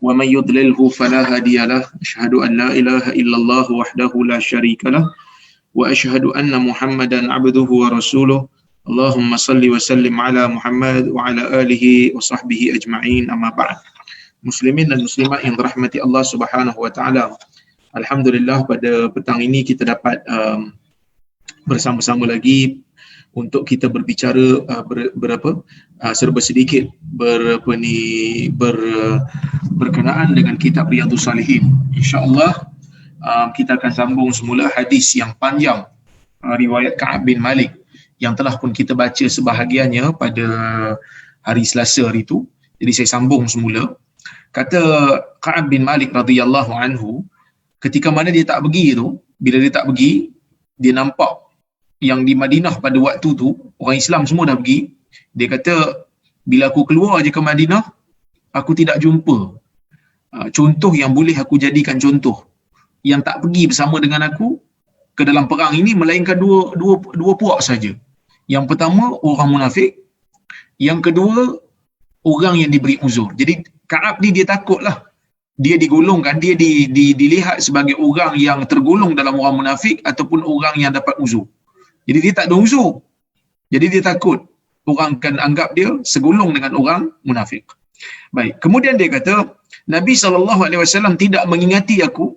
ومن يضلله فلا هادي له أشهد أن لا إله إلا الله وحده لا شريك له وأشهد أن محمدا عبده ورسوله اللهم صل وسلم على محمد وعلى آله وصحبه أجمعين أما بعد. Muslimin dan muslimat yang dirahmati Allah Subhanahu wa taala. Alhamdulillah pada petang ini kita dapat bersama-sama lagi untuk kita berbicara serba sedikit berkenaan dengan kitab Riyadhus Salihin. Insya-Allah kita akan sambung semula hadis yang panjang riwayat Ka'ab bin Malik yang telah pun kita baca sebahagiannya pada hari Selasa hari itu. Jadi saya sambung semula. Kata Ka'ab bin Malik radhiyallahu anhu, ketika mana dia tak pergi tu, bila dia tak pergi, dia nampak yang di Madinah pada waktu tu orang Islam semua dah pergi. Dia kata bila aku keluar je ke Madinah, aku tidak jumpa contoh yang boleh aku jadikan contoh yang tak pergi bersama dengan aku ke dalam perang ini melainkan dua puak saja. Yang pertama orang munafik, yang kedua orang yang diberi uzur. Jadi Ka'ab ni dia takutlah dia digolongkan, dia dilihat sebagai orang yang tergolong dalam orang munafik ataupun orang yang dapat uzur. Jadi dia tak ada uzur. Jadi dia takut orang akan anggap dia segolong dengan orang munafik. Baik, kemudian dia kata Nabi SAW tidak mengingati aku,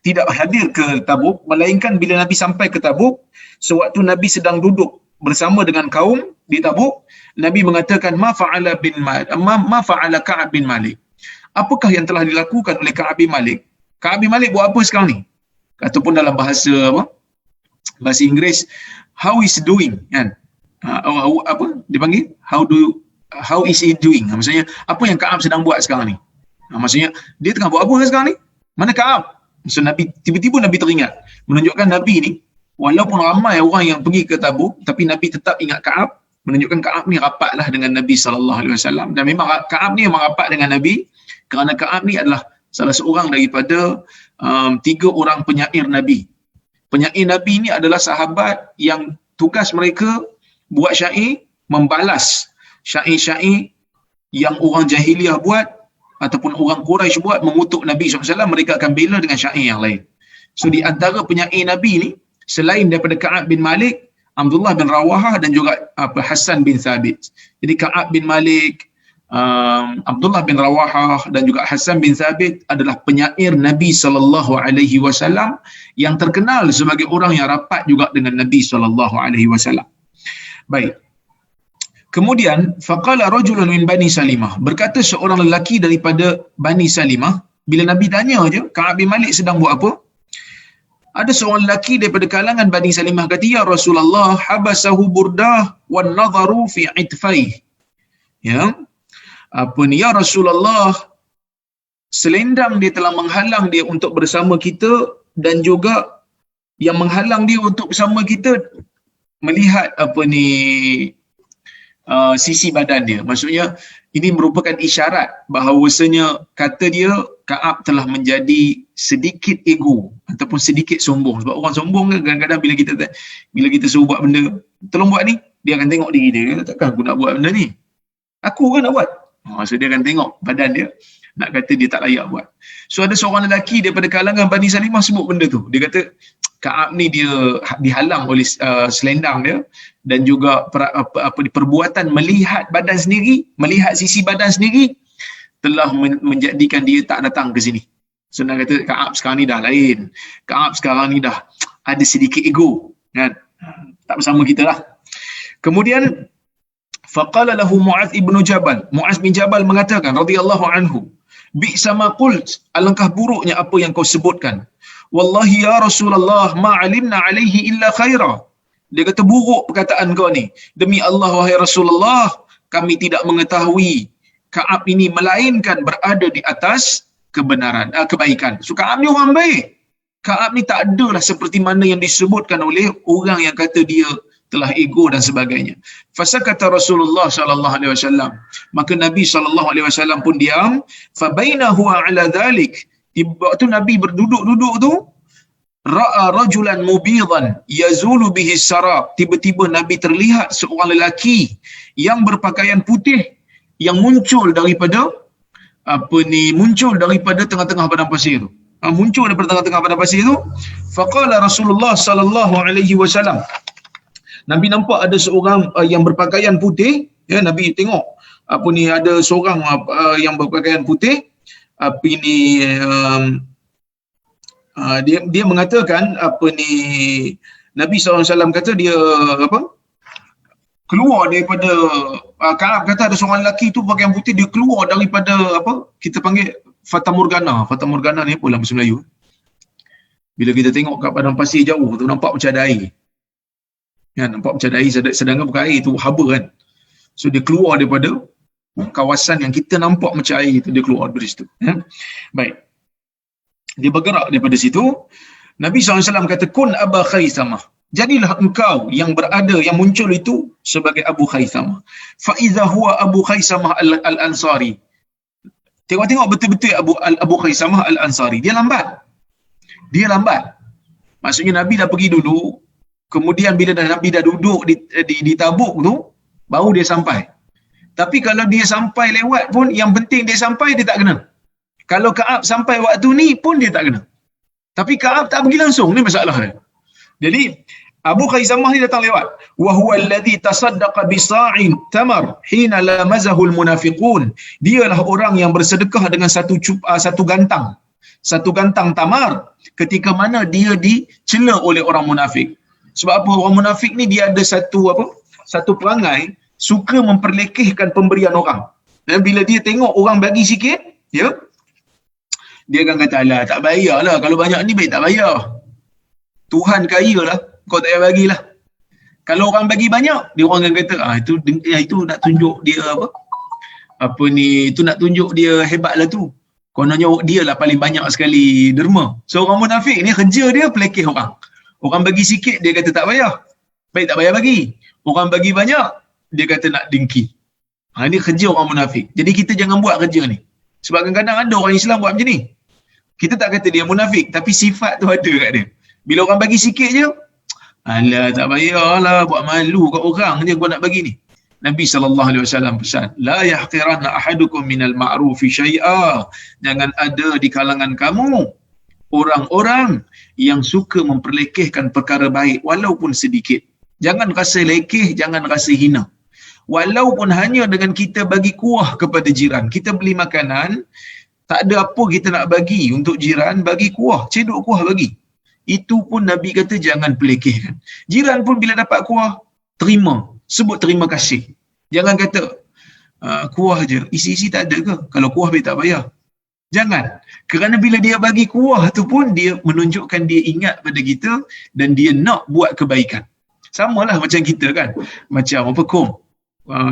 tidak hadir ke Tabuk, melainkan bila Nabi sampai ke Tabuk, sewaktu Nabi sedang duduk bersama dengan kaum di Tabuk, Nabi mengatakan ma fa'ala Ka'ab bin Malik. Apakah yang telah dilakukan oleh Ka'ab bin Malik? Ka'ab bin Malik buat apa sekarang ni? Ataupun dalam bahasa bahasa Inggeris, how is he doing, kan? Apa dia panggil? How is he doing? Maksudnya apa yang Ka'ab sedang buat sekarang ni? Maksudnya dia tengah buat apa sekarang ni? Mana Ka'ab? So Nabi tiba-tiba Nabi teringat, menunjukkan Nabi ni walaupun ramai orang yang pergi ke Tabuk, tapi Nabi tetap ingat Ka'ab, menunjukkan Ka'ab ni rapatlah dengan Nabi SAW. Dan memang Ka'ab ni memang rapat dengan Nabi kerana Ka'ab ni adalah salah seorang daripada 3 orang penyair Nabi. Penyair Nabi ni adalah sahabat yang tugas mereka buat syair, membalas syair-syair yang orang jahiliah buat ataupun orang Quraisy buat mengutuk Nabi SAW, mereka akan bela dengan syair yang lain. So di antara penyair Nabi ni, selain daripada Ka'ab bin Malik, Abdullah bin Rawahah dan juga Hassan bin Thabit. Jadi Ka'ab bin Malik, Abdullah bin Rawahah dan juga Hassan bin Thabit adalah penyair Nabi SAW yang terkenal sebagai orang yang rapat juga dengan Nabi SAW. Baik. Kemudian faqala rajulun min Bani Salimah, berkata seorang lelaki daripada Bani Salimah, bila Nabi tanya je Ka'ab bin Malik sedang buat apa, ada seorang lelaki daripada kalangan Bani Salimah kata, ya Rasulullah, habasahu burdah wan nadharu fi itfaih. Ya, apa ni, ya Rasulullah, selendang dia telah menghalang dia untuk bersama kita, dan juga yang menghalang dia untuk bersama kita melihat sisi badan dia. Maksudnya ini merupakan isyarat bahawasanya kata dia Ka'ab telah menjadi sedikit ego ataupun sedikit sombong. Sebab orang sombong kan kadang-kadang bila kita suruh buat benda, tolong buat ni, dia akan tengok diri dia, takkan aku nak buat benda ni, aku kan nak buat. So dia akan tengok badan dia, nak kata dia tak layak buat. So ada seorang lelaki daripada kalangan Bani Salimah sebut benda tu. Dia kata Ka'ab ni dia dihalang oleh selendang dia, dan juga perbuatan melihat badan sendiri, melihat sisi badan sendiri telah menjadikan dia tak datang ke sini. So nak kata Ka'ab sekarang ni dah lain. Ka'ab sekarang ni dah ada sedikit ego, kan? Tak bersama kita lah. Kemudian faqala lahu Mu'adz ibn Jabal. Mu'adz bin Jabal mengatakan radhiyallahu anhu, bi'sa ma qult, alangkah buruknya apa yang kau sebutkan. Wallahi ya Rasulullah, ma alimna alaihi illa khaira. Dia kata buruk perkataan kau ni. Demi Allah wahai Rasulullah, kami tidak mengetahui Ka'ab ini melainkan berada di atas kebenaran, kebaikan. So Ka'ab ni orang baik. Ka'ab ni tak adalah seperti mana yang disebutkan oleh orang yang kata dia telah ego dan sebagainya. Fasakata Rasulullah sallallahu alaihi wasallam. Maka Nabi sallallahu alaihi wasallam pun diam. Fa bainahu ala dhalik. Waktu Nabi berduduk-duduk tu, ra'a rajulan mubidan yazulu bihi sarab. Tiba-tiba Nabi terlihat seorang lelaki yang berpakaian putih yang muncul daripada muncul daripada tengah-tengah padang pasir tu. Muncul daripada tengah-tengah padang pasir tu, faqala Rasulullah sallallahu alaihi wasallam. Nabi nampak ada seorang yang berpakaian putih, ya, Nabi tengok ada seorang yang berpakaian putih, dia mengatakan Nabi SAW kata dia keluar daripada Ka'ab kata ada seorang lelaki tu pakaian putih, dia keluar daripada kita panggil fatamorgana. Fatamorgana ni apa dalam bahasa Melayu? Bila kita tengok kat padang pasir jauh tu nampak macam ada air. Ya, nampak macam ada air, sedangkan bukan air tu, haba kan. So dia keluar daripada kawasan yang kita nampak macam air tu, dia keluar dari situ. Ya. Baik. Dia bergerak daripada situ. Nabi SAW kata, kun Aba Khaisamah. Jadilah engkau yang berada, yang muncul itu sebagai Abu Khaisamah. Fa'iza huwa Abu Khaisamah al-Ansari. Tengok-tengok betul-betul Abu Khaisamah al-Ansari. Dia lambat. Maksudnya Nabi dah pergi dulu, kemudian bila Nabi dah duduk di Tabuk tu, baru dia sampai. Tapi kalau dia sampai lewat pun, yang penting dia sampai, dia tak kena. Kalau Ka'ab sampai waktu ni pun dia tak kena. Tapi Ka'ab tak pergi langsung, ni masalah dia. Jadi Abu Khaisamah ni datang lewat. Wa huwa alladhi tasaddaqa bi sa'in tamar hina lamazahu almunafiqun. Dialah orang yang bersedekah dengan satu gantang tamar ketika mana dia dicela oleh orang munafik. Sebab apa? Orang munafik ni dia ada satu perangai suka memperlekehkan pemberian orang. Dan bila dia tengok orang bagi sikit, ya, dia akan kata, alah, tak bayarlah. Kalau banyak ni baik tak bayar. Tuhan kaya lah, kau tak payah bagilah. Kalau orang bagi banyak, dia orang akan kata, itu nak tunjuk dia itu nak tunjuk dia hebat lah tu. Kononnya dia lah paling banyak sekali derma. So orang munafik ni kerja dia pelekeh orang. Orang bagi sikit, dia kata tak bayar. Baik tak bayar bagi. Orang bagi banyak, dia kata nak dengki. Ini kerja orang munafik. Jadi kita jangan buat kerja ni. Sebab kadang-kadang ada orang Islam buat macam ni. Kita tak kata dia munafik, tapi sifat tu ada kat dia. Bila orang bagi sikit je, alah tak bayarlah, buat malu kat orang je kau nak bagi ni. Nabi SAW pesan, la yahqiranna ahadukum minal ma'rufi syai'a. Jangan ada di kalangan kamu orang-orang yang suka memperlekehkan perkara baik walaupun sedikit. Jangan rasa lekeh, jangan rasa hina. Walaupun hanya dengan kita bagi kuah kepada jiran, kita beli makanan, tak ada apa kita nak bagi untuk jiran, bagi kuah, cedok kuah bagi. Itu pun Nabi kata jangan pelekehkan. Jiran pun bila dapat kuah, terima, sebut terima kasih. Jangan kata kuah je, isi-isi tak ada ke? Kalau kuah baik tak bayar. Jangan. Kerana bila dia bagi kuah tu pun dia menunjukkan dia ingat pada kita dan dia nak buat kebaikan. Samalah macam kita kan. Macam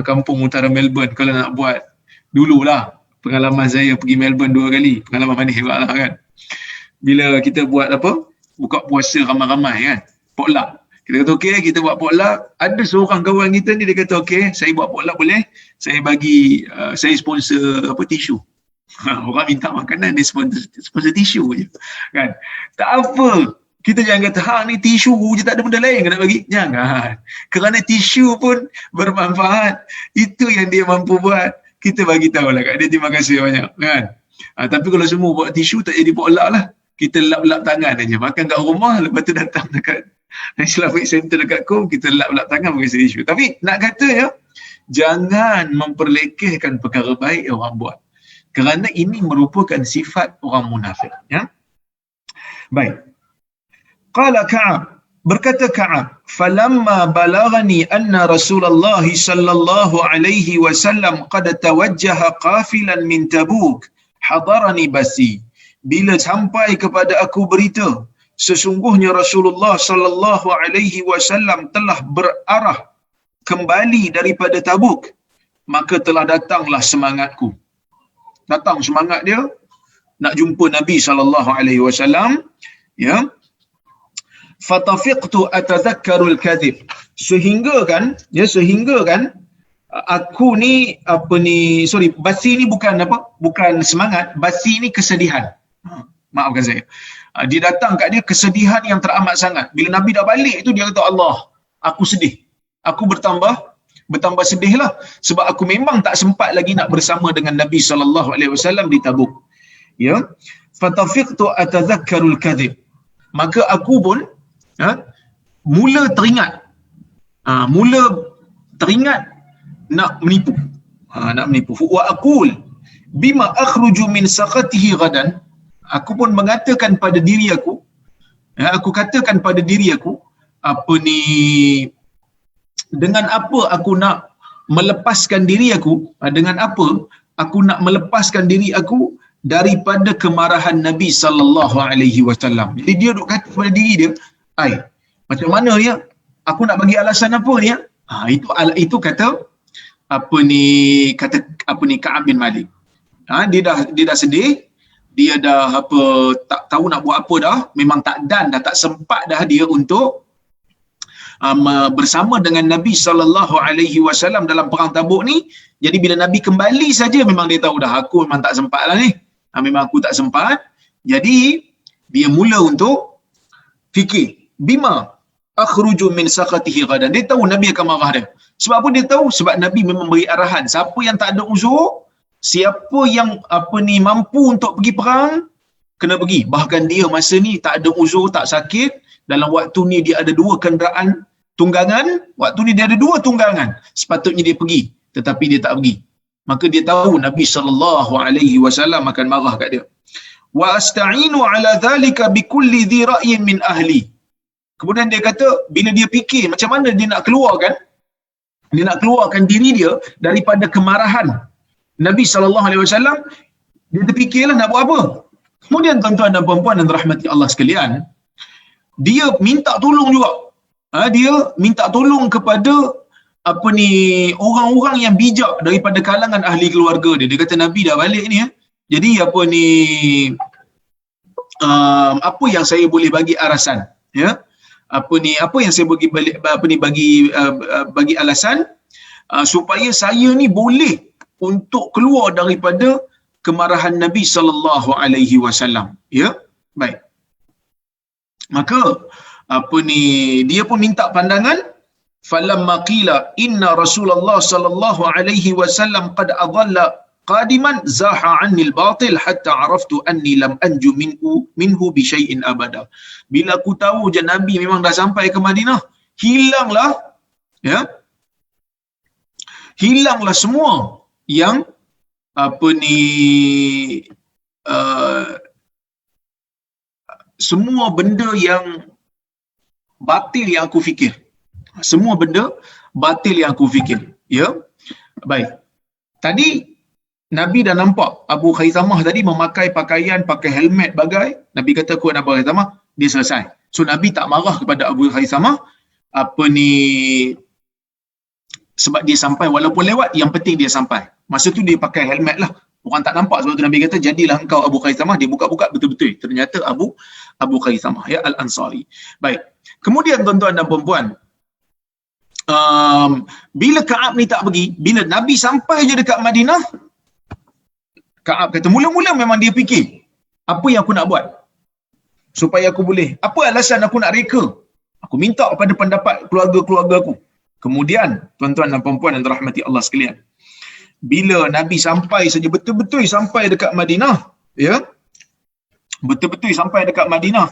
kampung utara Melbourne, kalau nak buat dululah pengalaman saya pergi Melbourne 2 kali, pengalaman manis hebatlah kan. Bila kita buat buka puasa ramai-ramai kan, potluck. Kita kata okey, kita buat potluck. Ada seorang kawan kita ni dia kata okey, saya buat potluck boleh? Saya bagi saya sponsor tisu. Orang minta makanan dia sponsor tisu je. Kan? Tak apa. Kita jangan kata ni tisu je, tak ada benda lain kena bagi. Jangan. Kerana tisu pun bermanfaat. Itu yang dia mampu buat. Kita bagi tahulah kat dia terima kasih banyak kan. Tapi kalau semua buat tisu tak jadi potluck lah. Kita lap-lap tangan aja. Makan kat rumah, lepas tu datang dekat Islamic Center dekat Kom, kita lap-lap tangan bagi tisu. Tapi nak kata ya, jangan memperlekehkan perkara baik yang orang buat. Kerana ini merupakan sifat orang munafik. Ya? Baik. Qala Ka'ab, berkata Ka'ab, falamma balagani anna Rasulullah sallallahu alaihi wasallam qad tawajjaha qafilan min Tabuk, hadarani basi. Bila sampai kepada aku berita sesungguhnya Rasulullah sallallahu alaihi wasallam telah berarah kembali daripada Tabuk, maka telah datanglah semangatku. Datang semangat dia nak jumpa Nabi sallallahu alaihi wasallam, ya. Fatafiqtu atadhakkarul kadhib, sehingga kan aku ni basi ni bukan semangat, basi ni kesedihan. Maafkan saya. Dia datang kat dia kesedihan yang teramat sangat. Bila Nabi dah balik tu dia kata, Allah, aku sedih. Aku bertambah bertambah sedihlah sebab aku memang tak sempat lagi nak bersama dengan Nabi SAW di Tabuk. Ya, fatafiqtu atadhakkarul kadhib, maka aku pun mula teringat nak menipu. Wa aqul bima akhruju min saqatihi ghadan, aku pun mengatakan pada diri aku, aku katakan pada diri aku, dengan apa aku nak melepaskan diri aku, dengan apa aku nak melepaskan diri aku daripada kemarahan Nabi sallallahu alaihi wasallam. Jadi dia duk kata pada diri dia, macam mana ya? Aku nak bagi alasan apa ni? Itu kata Ka'ab bin Malik. Dia dah sedih, dia dah tak tahu nak buat apa dah, memang dah tak sempat dah dia untuk bersama dengan Nabi sallallahu alaihi wasallam dalam perang Tabuk ni. Jadi bila Nabi kembali saja memang dia tahu dah, aku memang tak sempat lah ni. Memang aku tak sempat. Jadi dia mula untuk fikir, bima akhruju min saqatihi ghadan. Dia tahu Nabi akan marah dia. Sebab apa dia tahu? Sebab Nabi memang beri arahan, siapa yang tak ada uzur, siapa yang mampu untuk pergi perang, kena pergi. Bahkan dia masa ni tak ada uzur, tak sakit. Dalam waktu ni dia ada 2 kenderaan tunggangan. Waktu ni dia ada 2 tunggangan. Sepatutnya dia pergi, tetapi dia tak pergi. Maka dia tahu Nabi sallallahu alaihi wasallam akan marah kat dia. Wa asta'inu ala dhalika bikulli dhi ra'yin min ahli. Kemudian dia kata, bila dia fikir macam mana dia nak keluarkan diri dia daripada kemarahan Nabi sallallahu alaihi wasallam, dia terfikirlah nak buat apa. Kemudian tuan-tuan dan puan-puan dan rahmati Allah sekalian, dia minta tolong juga. Dia minta tolong kepada orang-orang yang bijak daripada kalangan ahli keluarga dia. Dia kata Nabi dah balik ni, jadi apa yang saya boleh bagi alasan, ya? Apa yang saya bagi alasan supaya saya ni boleh untuk keluar daripada kemarahan Nabi sallallahu alaihi wasallam, ya? Baik. Maka dia pun minta pandangan. Falamma qila inna Rasulullah sallallahu alaihi wasallam qad adalla qadiman zaha anni al-batil hatta araftu anni lam anju minhu bi syai'in abada. Bila aku tahu je Nabi memang dah sampai ke Madinah, hilanglah semua yang semua benda yang batil yang aku fikir. Semua benda batil yang aku fikir. Ya. Baik. Tadi Nabi dah nampak Abu Khaisamah tadi memakai pakaian, pakai helmet bagai. Nabi kata kuat Abu Khaisamah, dia selesai. So Nabi tak marah kepada Abu Khaisamah sebab dia sampai walaupun lewat, yang penting dia sampai. Masa tu dia pakai helmet lah. Orang tak nampak, sebab tu Nabi kata jadilah engkau Abu Khaisamah. Dia buka-buka betul-betul. Ternyata Abu Khaisamah, ya, Al-Ansari. Baik. Kemudian tuan-tuan dan puan-puan, bila Ka'ab ni tak pergi, bila Nabi sampai je dekat Madinah, Ka'ab kata mula-mula memang dia fikir, apa yang aku nak buat supaya aku boleh, apa alasan aku nak reka, aku minta kepada pendapat keluarga-keluarga aku. Kemudian tuan-tuan dan puan-puan yang dirahmati Allah sekalian, bila Nabi sampai saja, betul-betul sampai dekat Madinah, ya, betul-betul sampai dekat Madinah,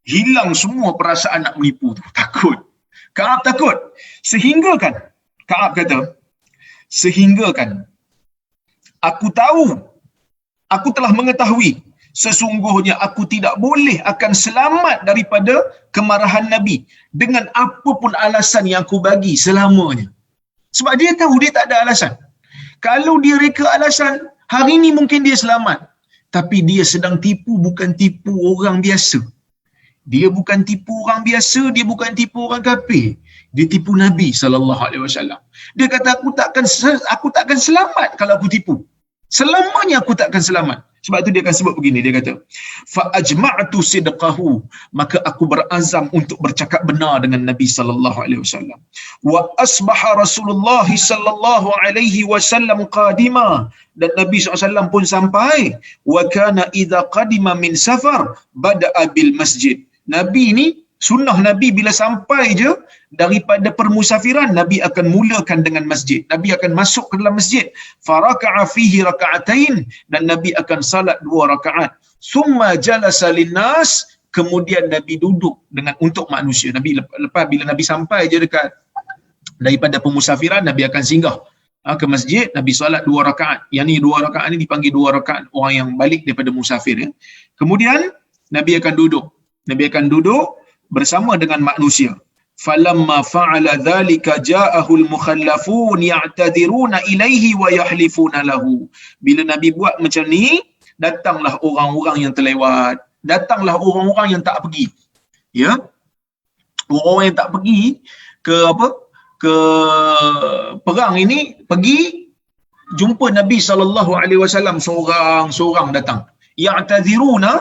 hilang semua perasaan nak menipu tu. Takut. Ka'ab takut. Sehingga kan Ka'ab kata, aku telah mengetahui sesungguhnya aku tidak boleh akan selamat daripada kemarahan Nabi dengan apa pun alasan yang aku bagi selamanya. Sebab dia tahu dia tak ada alasan. Kalau dia reka alasan, hari ni mungkin dia selamat. Tapi dia sedang tipu, bukan tipu orang biasa. Dia bukan tipu orang biasa, dia bukan tipu orang kafir. Dia tipu Nabi sallallahu alaihi wasallam. Dia kata aku takkan selamat kalau aku tipu. Selamanya aku takkan selamat. Sebab tu dia akan sebut begini, dia kata fa ajma'tu sidqahu, maka aku berazam untuk bercakap benar dengan Nabi sallallahu alaihi wasallam. Wa asbaha Rasulullah sallallahu alaihi wasallam qadima, dan Nabi SAW pun sampai. Wa kana idza qadima min safar bada'a bil masjid. Nabi ni Sunnah Nabi bila sampai je daripada permusafiran, Nabi akan mulakan dengan masjid. Nabi akan masuk ke dalam masjid. Faraka'a fihi raka'atain, dan Nabi akan salat 2 rakaat. Summa jalasa linnas, kemudian Nabi duduk dengan untuk manusia. Nabi lepas bila Nabi sampai je dekat daripada pemusafiran, Nabi akan singgah ke masjid, Nabi solat 2 rakaat. Yang ni 2 rakaat ni dipanggil 2 rakaat orang yang balik daripada musafir, ya. Kemudian Nabi akan duduk. Nabi akan duduk bersama dengan manusia. Falamma fa'ala dhalika ja'ahul mukhallafun ya'tadiruna ilaihi wa yahlifuna lahu. Bila Nabi buat macam ni, datanglah orang-orang yang terlewat, datanglah orang-orang yang tak pergi, ya. Orang-orang yang tak pergi ke ke perang ini, pergi jumpa Nabi SAW seorang-seorang datang. Ya'taziruna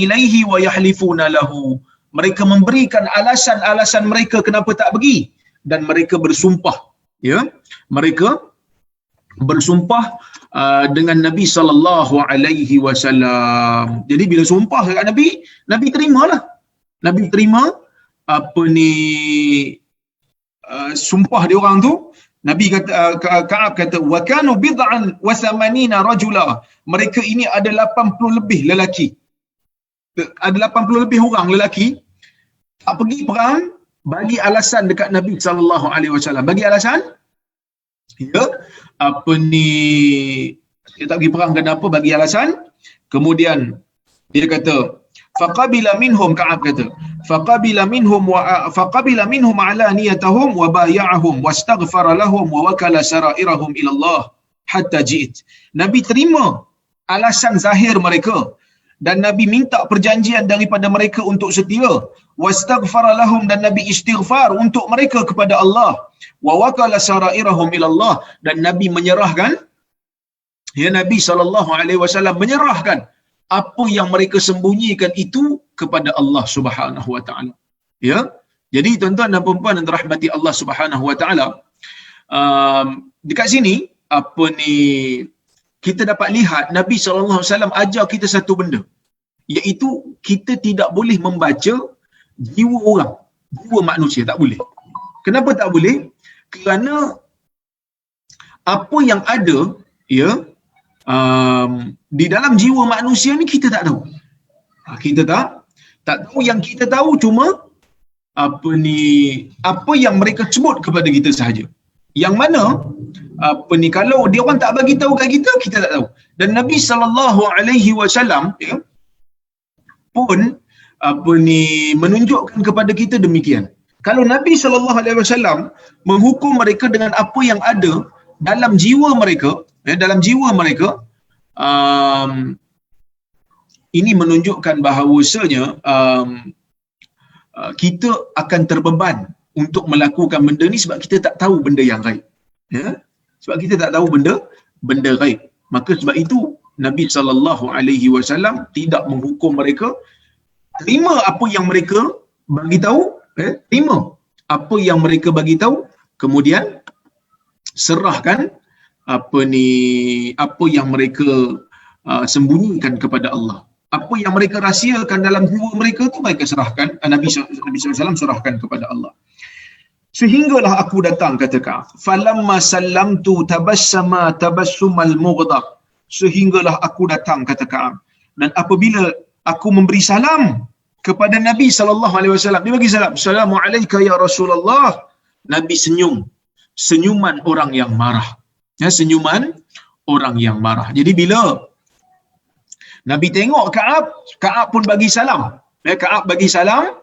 ilaihi wa yahlifuna lahu. Mereka memberikan alasan-alasan mereka kenapa tak pergi, dan mereka bersumpah, ya. Mereka bersumpah dengan Nabi SAW. Jadi bila sumpah dekat Nabi, Nabi terimalah. Nabi terima sumpah dia orang tu. Nabi kata, Ka'ab kata, wa kanu bid'an wa thamanina rajula. Mereka ini ada 80 lebih lelaki. Ada 80 lebih orang lelaki tak pergi perang, bagi alasan dekat Nabi SAW. Bagi alasan, ya, dia tak pergi perang kenapa? Bagi alasan. Kemudian dia kata, faqabila minhum, Ka'ab kata, faqabila minhum alaniyatahum wa bay'ahum wastaghfara lahum wa wakala sarairahum ila Allah hatta ji'it. Nabi terima alasan zahir mereka, dan Nabi minta perjanjian daripada mereka untuk setia. Wastaghfara lahum, dan Nabi istighfar untuk mereka kepada Allah. Wa wakala sarairahum ila Allah, dan Nabi menyerahkan, ya, Nabi SAW menyerahkan apa yang mereka sembunyikan itu kepada Allah Subhanahu wa taala. Ya. Jadi tuan-tuan dan puan-puan yang dirahmati Allah Subhanahu wa taala, dekat sini kita dapat lihat Nabi SAW ajar kita satu benda, iaitu kita tidak boleh membaca jiwa orang, jiwa manusia, tak boleh. Kenapa tak boleh? Kerana apa yang ada, ya, di dalam jiwa manusia ni kita tak tahu. Kita tak tahu. Yang kita tahu cuma apa yang mereka sebut kepada kita sahaja. Yang mana kalau dia orang tak bagi tahu kat kita, kita tak tahu. Dan Nabi SAW, ya, pun menunjukkan kepada kita demikian. Kalau Nabi SAW menghukum mereka dengan apa yang ada dalam jiwa mereka, ya, dalam jiwa mereka, ini menunjukkan bahawasanya kita akan terbeban untuk melakukan benda ni sebab kita tak tahu benda yang gaib, ya, sebab kita tak tahu benda gaib. Maka sebab itu Nabi SAW tidak menghukum mereka. Terima apa yang mereka bagi tahu, terima apa yang mereka bagi tahu, kemudian serahkan apa yang mereka sembunyikan kepada Allah. Apa yang mereka rahsiakan dalam jiwa mereka tu mereka serahkan, Nabi SAW serahkan kepada Allah. Sehinggalah aku datang, kata Ka'ab, falamma sallamtu tabassama tabassumal mughdab. Sehinggalah aku datang, kata Ka'ab, dan apabila aku memberi salam kepada Nabi SAW, dia bagi salam, Assalamualaikum ya Rasulullah. Nabi senyum, senyuman orang yang marah, ya, senyuman orang yang marah. Jadi bila Nabi tengok Ka'ab pun bagi salam, ya, Ka'ab bagi salam,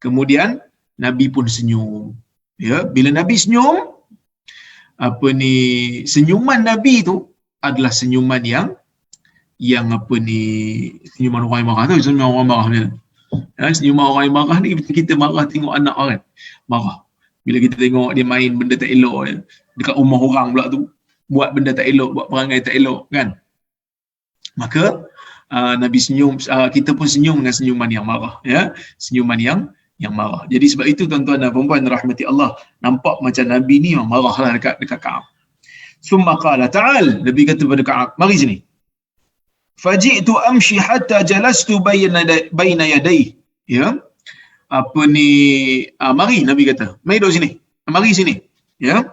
kemudian Nabi pun senyum, ya. Bila Nabi senyum, senyuman Nabi tu adalah senyuman yang senyuman orang yang marah tu, senyuman orang marah ni. Ya, senyuman orang yang marah ni kita marah tengok anak orang marah. Bila kita tengok dia main benda tak elok, ya, dekat rumah orang pula tu, buat benda tak elok, buat perangai tak elok, kan. Maka Nabi senyum, kita pun senyum dengan senyuman yang marah, ya, senyuman yang marah. Jadi sebab itu tuan-tuan dan puan-puan rahmati Allah, nampak macam Nabi ni marahlah dekat Ka'ab. Summa qala ta'al, Nabi kata kepada Ka'ab, mari sini. Faji'tu amshi hatta jalastu baina yadayhi, ya. mari, Nabi kata, mari duduk sini, mari sini, ya.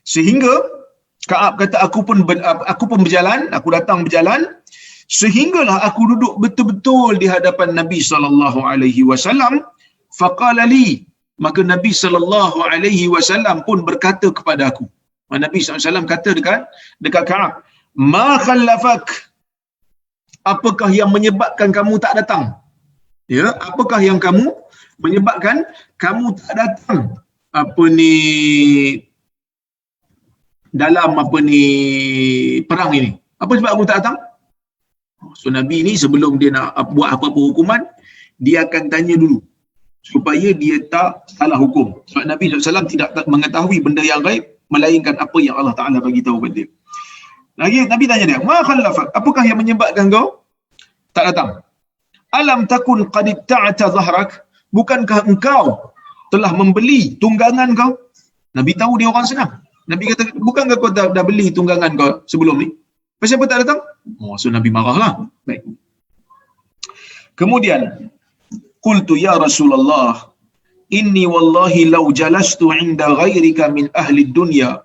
Sehingga Ka'ab kata, aku pun berjalan, aku datang berjalan, sehinggalah aku duduk betul-betul di hadapan Nabi SAW. Faqala li, maka Nabi SAW pun berkata kepada aku. Nabi SAW kata dekat Ka'ab, ma khallafak, apakah yang menyebabkan kamu tak datang? Ya, apakah yang kamu menyebabkan kamu tak datang dalam perang ini? Apa sebab aku tak datang? So Nabi ni sebelum dia nak buat apa-apa hukuman, dia akan tanya dulu supaya dia tak salah hukum. Sebab Nabi SAW tidak mengetahui benda yang gaib melainkan apa yang Allah Ta'ala bagi tahu kepada dia. Lagi Nabi tanya dia, ma khallafak, apakah yang menyebabkan kau tak datang? Alam takun qad ibta'ta zahrak, bukankah engkau telah membeli tunggangan kau? Nabi tahu dia orang senang. Nabi kata, bukankah kau dah beli tunggangan kau sebelum ni? Pasal apa tak datang? So Nabi marahlah. Baik. Kemudian, qultu ya Rasulullah, inni wallahi law jalastu 'inda ghairika min ahli dunya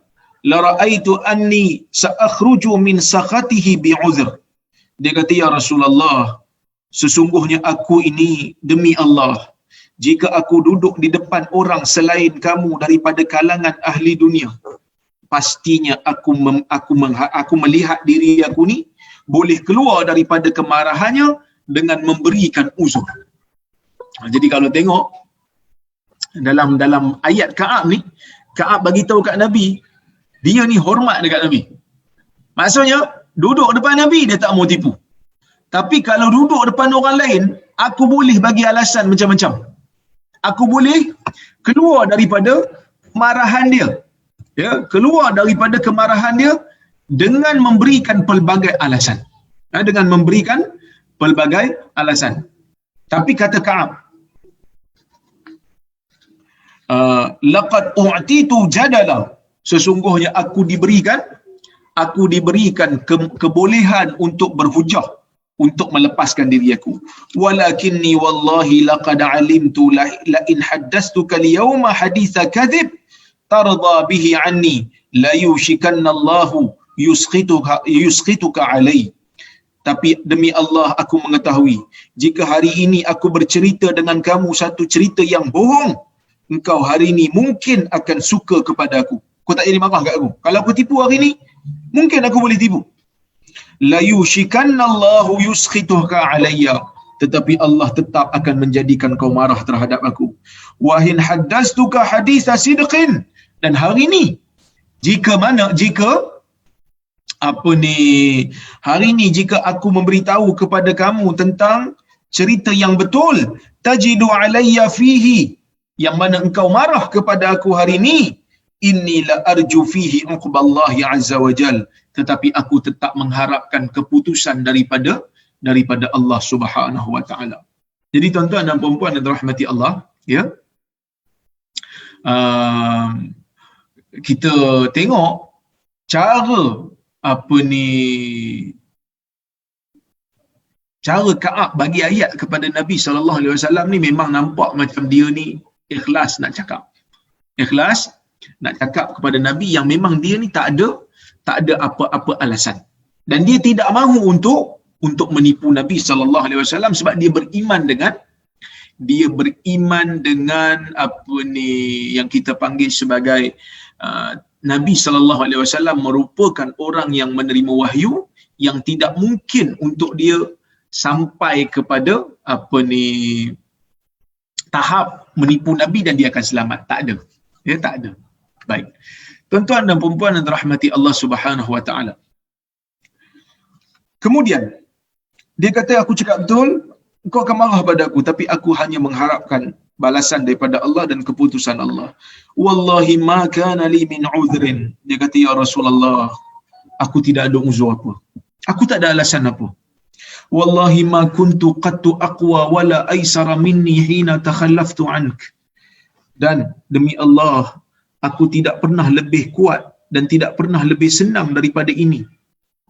la ra'aitu anni sa'akhruju min sakhatihi bi'udhr. Dia kata, ya Rasulullah, sesungguhnya aku ini demi Allah, jika aku duduk di depan orang selain kamu daripada kalangan ahli dunia, pastinya aku melihat diri aku ni boleh keluar daripada kemarahannya dengan memberikan uzur. Jadi kalau tengok dalam ayat Ka'ab ni, Ka'ab bagi tahu kat Nabi, dia ni hormat dekat Nabi. Maksudnya duduk depan Nabi dia tak mau tipu. Tapi kalau duduk depan orang lain, aku boleh bagi alasan macam-macam. Aku boleh keluar daripada kemarahan dia. Ya, keluar daripada kemarahan dia dengan memberikan pelbagai alasan. Dengan memberikan pelbagai alasan. Tapi kata Ka'ab, laqad u'titu jadala, sesungguhnya aku diberikan kebolehan untuk berhujah, untuk melepaskan diri aku. Walakinni wallahi laqad alimtu la in haddastuka al-yawma haditha kadhib tarda bihi anni la yushikanna Allahu yuskhituka alai. Tapi demi Allah aku mengetahui, jika hari ini aku bercerita dengan kamu satu cerita yang bohong, engkau hari ini mungkin akan suka kepada aku. Kau tak jadi marah kat aku. Kalau aku tipu hari ini, mungkin aku boleh tipu. La yushikanna Allahu yuskhituka alayya, tetapi Allah tetap akan menjadikan kau marah terhadap aku. Wa in haddastuka haditha sidqin, dan hari ini hari ini jika aku memberitahu kepada kamu tentang cerita yang betul, tajidu alayya fihi, yang mana engkau marah kepada aku hari ini, inni la arju fihi uqballahi azza wa jal, tetapi aku tetap mengharapkan keputusan daripada Allah Subhanahu wa taala. Jadi tuan-tuan dan puan-puan yang dirahmati Allah, ya, kita tengok cara Ka'ab bagi ayat kepada Nabi sallallahu alaihi wasallam ni memang nampak macam dia ni ikhlas nak cakap. Ikhlas nak cakap kepada Nabi yang memang dia ni tak ada apa-apa alasan. Dan dia tidak mahu untuk menipu Nabi sallallahu alaihi wasallam sebab dia beriman dengan yang kita panggil sebagai Nabi sallallahu alaihi wasallam merupakan orang yang menerima wahyu yang tidak mungkin untuk dia sampai kepada tahap menipu Nabi dan dia akan selamat. Tak ada. Ya, tak ada. Baik. Tuan-tuan dan puan-puan yang dirahmati Allah Subhanahu wa taala. Kemudian dia kata, aku cakap betul, kau akan marah pada aku, tapi aku hanya mengharapkan balasan daripada Allah dan keputusan Allah. Wallahi ma kana li min udhrin. Dia kata, ya Rasulullah, aku tidak ada uzur apa. Aku tak ada alasan apa. Wallahi ma kuntu qattu aqwa wala aysara minni hina takhallaftu ank. Dan demi Allah, aku tidak pernah lebih kuat dan tidak pernah lebih senang daripada ini,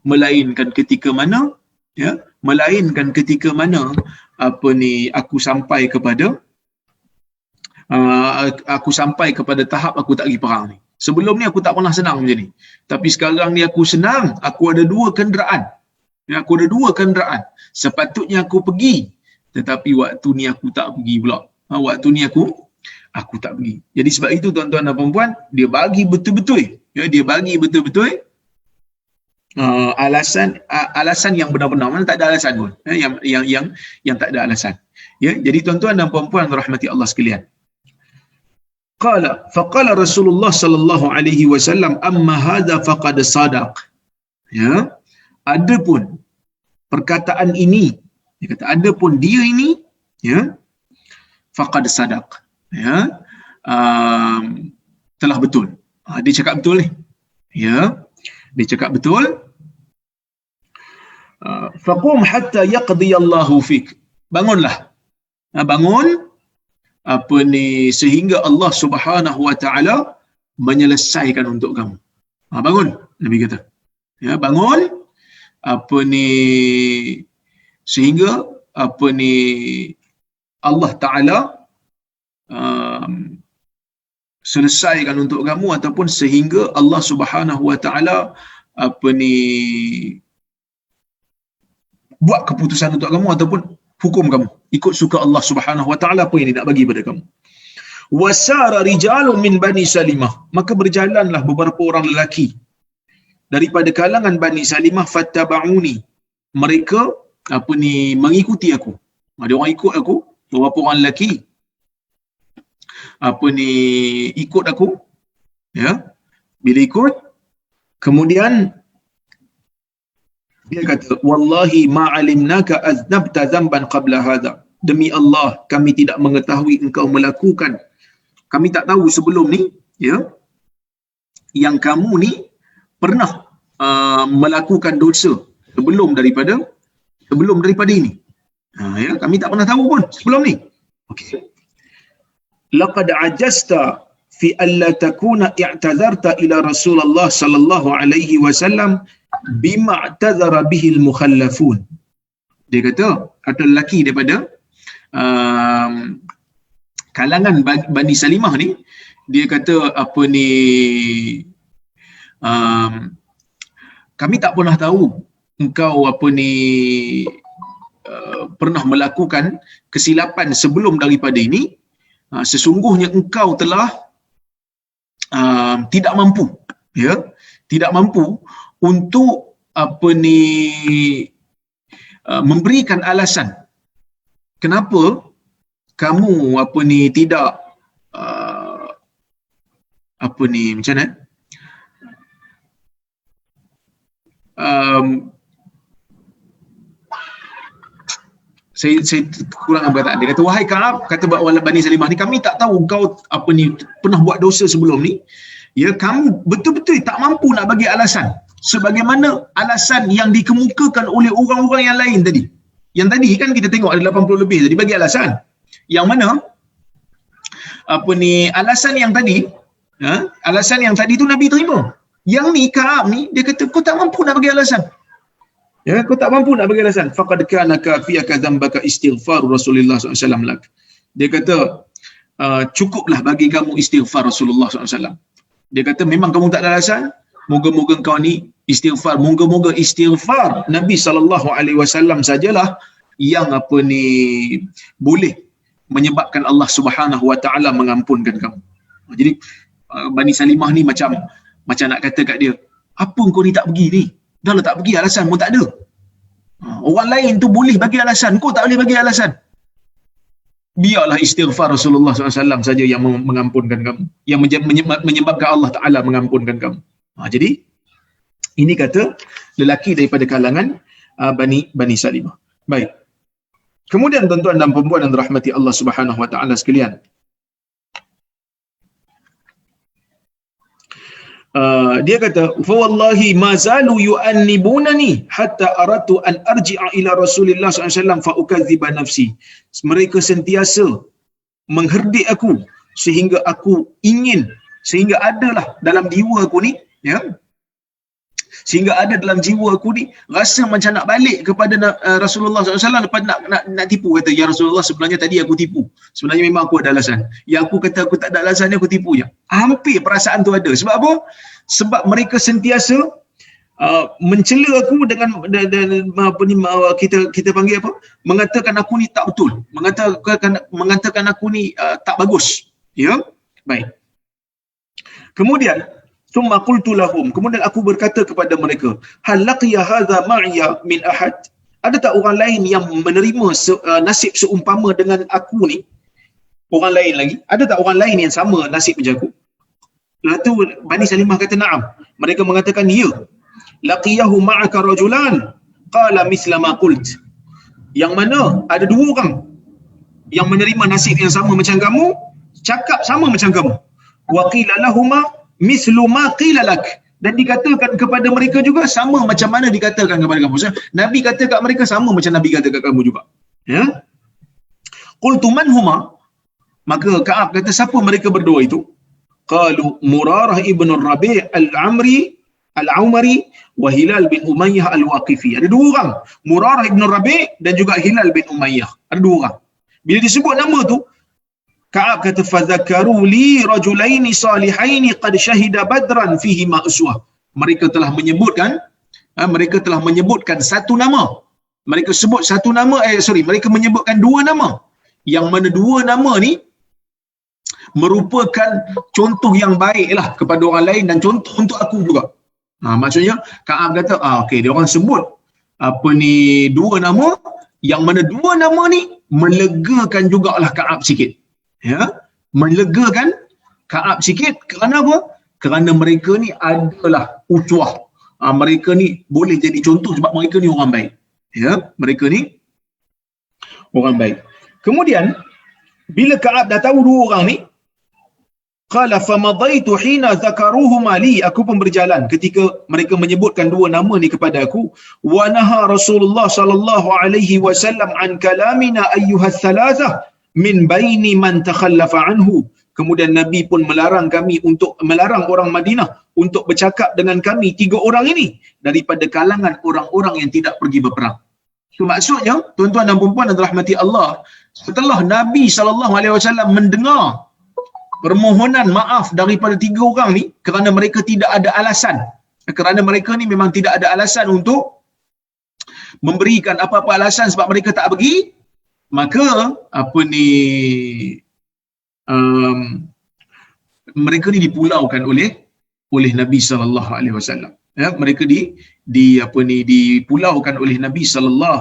melainkan ketika mana aku sampai kepada aku sampai kepada tahap aku tak pergi perang ni. Sebelum ni aku tak pernah senang macam ni. Tapi sekarang ni aku senang, aku ada 2 kenderaan. Aku ada 2 kenderaan. Sepatutnya aku pergi, tetapi waktu ni aku tak pergi pula. Waktu ni aku tak pergi. Jadi sebab itu tuan-tuan dan puan-puan, dia bagi betul-betul. Ya, dia bagi betul-betul alasan yang benar-benar, mana tak ada alasan pun. Yang tak ada alasan. Ya, jadi tuan-tuan dan puan-puan rahmati Allah sekalian. Faqala Rasulullah sallallahu alaihi wasallam amma hadza faqad sadaq. Ya, adapun perkataan ini, dia kata adapun dia ini, ya, faqad sadaq. Ya, telah betul. Dia cakap betul ni. Ya, dia cakap betul. Faqum hatta yaqdi Allahu fik. Bangunlah. Bangun sehingga Allah Subhanahu wa taala menyelesaikan untuk kamu. Bangun, Nabi kata. Ya, bangun sehingga Allah taala selesaikan untuk kamu, ataupun sehingga Allah Subhanahu wa taala buat keputusan untuk kamu ataupun hukum kamu. Ikut suka Allah Subhanahu wa taala apa yang dia nak bagi pada kamu. Wasara rijalun min Bani Salimah. Maka berjalanlah beberapa orang lelaki daripada kalangan Bani Salimah, fattaba'uni. Mereka mengikuti aku. Ada orang ikut aku, beberapa orang lelaki ikut aku. Ya. Bila ikut, kemudian dia kata, wallahi ma'alimnaka aznabta zamban qabla hadha. Demi Allah, kami tidak mengetahui engkau melakukan, kami tak tahu sebelum ni, ya, yang kamu ni pernah melakukan dosa sebelum daripada ini. Ya, kami tak pernah tahu pun sebelum ni. Okey. Laqad ajasta fi alla takuna i'tazarta ila Rasulullah sallallahu alaihi wasallam bima i'tazara bihi al-mukhallafun. Dia kata, ada lelaki daripada kalangan Bani Salimah ni, dia kata kami tak pernah tahu engkau pernah melakukan kesilapan sebelum daripada ini. Sesungguhnya engkau telah tidak mampu, ya, tidak mampu untuk memberikan alasan kenapa kamu tidak macam mana, saya kurang perkataan. Dia kata, wahai Ka'ab, kata Bani Salimah ni, kami tak tahu kau pernah buat dosa sebelum ni. Ya, kamu betul-betul tak mampu nak bagi alasan sebagaimana alasan yang dikemukakan oleh orang-orang yang lain tadi. Yang tadi kan kita tengok ada 80 lebih tadi bagi alasan. Yang mana alasan yang tadi, alasan yang tadi tu Nabi terima. Yang ni Ka'ab ni, dia kata kau tak mampu nak bagi alasan. Ya, kau tak mampu nak bagi alasan. Faqad kana kafiyaka dzambaka istighfar Rasulullah SAW lak. Dia kata cukuplah bagi kamu istighfar Rasulullah SAW. Dia kata memang kamu tak ada alasan. Moga-moga kau ni istighfar. Moga-moga istighfar Nabi SAW sajalah yang boleh menyebabkan Allah Subhanahu Wa Taala mengampunkan kamu. Jadi Bani Salimah ni macam nak kata kat dia, apa kau ni tak pergi ni? Dah lah tak pergi, alasan pun tak ada. Orang lain tu boleh bagi alasan, kau tak boleh bagi alasan. Biarlah istighfar Rasulullah SAW saja yang mengampunkan kamu, yang menyebabkan Allah Ta'ala mengampunkan kamu. Jadi ini kata lelaki daripada kalangan Bani Salimah. Baik. Kemudian tuan-tuan dan puan-puan yang dirahmati Allah Subhanahu Wa Ta'ala sekalian, dia kata, fa wallahi ma zalu yu'annibunani hatta aratu an arji'a ila Rasulillah SAW fa ukadziba nafsi. Mereka sentiasa mengherdik aku sehingga adalah dalam jiwa aku ni, ya, Sehingga ada dalam jiwa aku ni rasa macam nak balik kepada Rasulullah SAW lepas nak tipu. Kata, ya Rasulullah, sebenarnya tadi aku tipu. Sebenarnya memang aku ada alasan. Yang aku kata aku tak ada alasan ni, aku tipu je. Hampir perasaan tu ada. Sebab apa? Sebab mereka sentiasa mencela aku dengan apa ni, kita panggil apa? Mengatakan aku ni tak betul. Mengatakan aku ni tak bagus. Ya? Baik. Kemudian summa qultu lahum, kemudian aku berkata kepada mereka, hal laqiya hadza ma'iya min ahad? Ada tak orang lain yang menerima nasib seumpama dengan aku ni? Orang lain lagi? Ada tak orang lain yang sama nasib macam aku? Lalu Bani Salimah kata na'am. Mereka mengatakan ya. Laqiyahu ma'aka rajulan qala mithla ma qult. Yang mana ada dua orang yang menerima nasib yang sama macam kamu, cakap sama macam kamu. Wa qila lahumma mithlu ma qila lak, dan dikatakan kepada mereka juga sama macam mana dikatakan kepada kamu. So, Nabi kata kat mereka sama macam Nabi kata kat kamu juga. Ya. Qultu man huma? Maka Ka'ab kata, siapa mereka berdua itu? Qalu Murarah ibn Rabi' al-Umari wa Hilal bin Umayyah al-Waqifi. Ada dua orang, Murarah ibn Rabi' dan juga Hilal bin Umayyah. Ada dua orang. Bila disebut nama tu, Ka'ab kata, fadzakaru li rajulaini salihaini qad syahida badran fihi ma uswah. Mereka telah menyebutkan satu nama. Mereka sebut satu nama, mereka menyebutkan dua nama. Yang mana dua nama ni merupakan contoh yang baiklah kepada orang lain dan contoh untuk aku juga. Maksudnya Ka'ab kata, okey, dia orang sebut apa ni dua nama, yang mana dua nama ni melegakan jugalah Ka'ab sikit. Ya, melegakan Ka'ab sikit. Kerana apa? Kerana mereka ni adalah uswah. Mereka ni boleh jadi contoh sebab mereka ni orang baik. Ya, mereka ni orang baik. Kemudian bila Ka'ab dah tahu dua orang ni, qala famadaitu hina zakaruhuma li, aku pun berjalan ketika mereka menyebutkan dua nama ni kepada aku. Wa naha Rasulullah sallallahu alaihi wasallam an kalamina ayyuha thalathah min baini man takhallafa anhu. Kemudian Nabi pun melarang orang Madinah untuk bercakap dengan kami tiga orang ini daripada kalangan orang-orang yang tidak pergi berperang. So maksudnya, tuan-tuan dan puan-puan yang dirahmati Allah, setelah Nabi SAW mendengar permohonan maaf daripada tiga orang ni kerana mereka tidak ada alasan, kerana mereka ni memang tidak ada alasan untuk memberikan apa-apa alasan sebab mereka tak pergi, maka mereka ni dipulaukan oleh Nabi SAW. Ya, mereka dipulaukan oleh Nabi SAW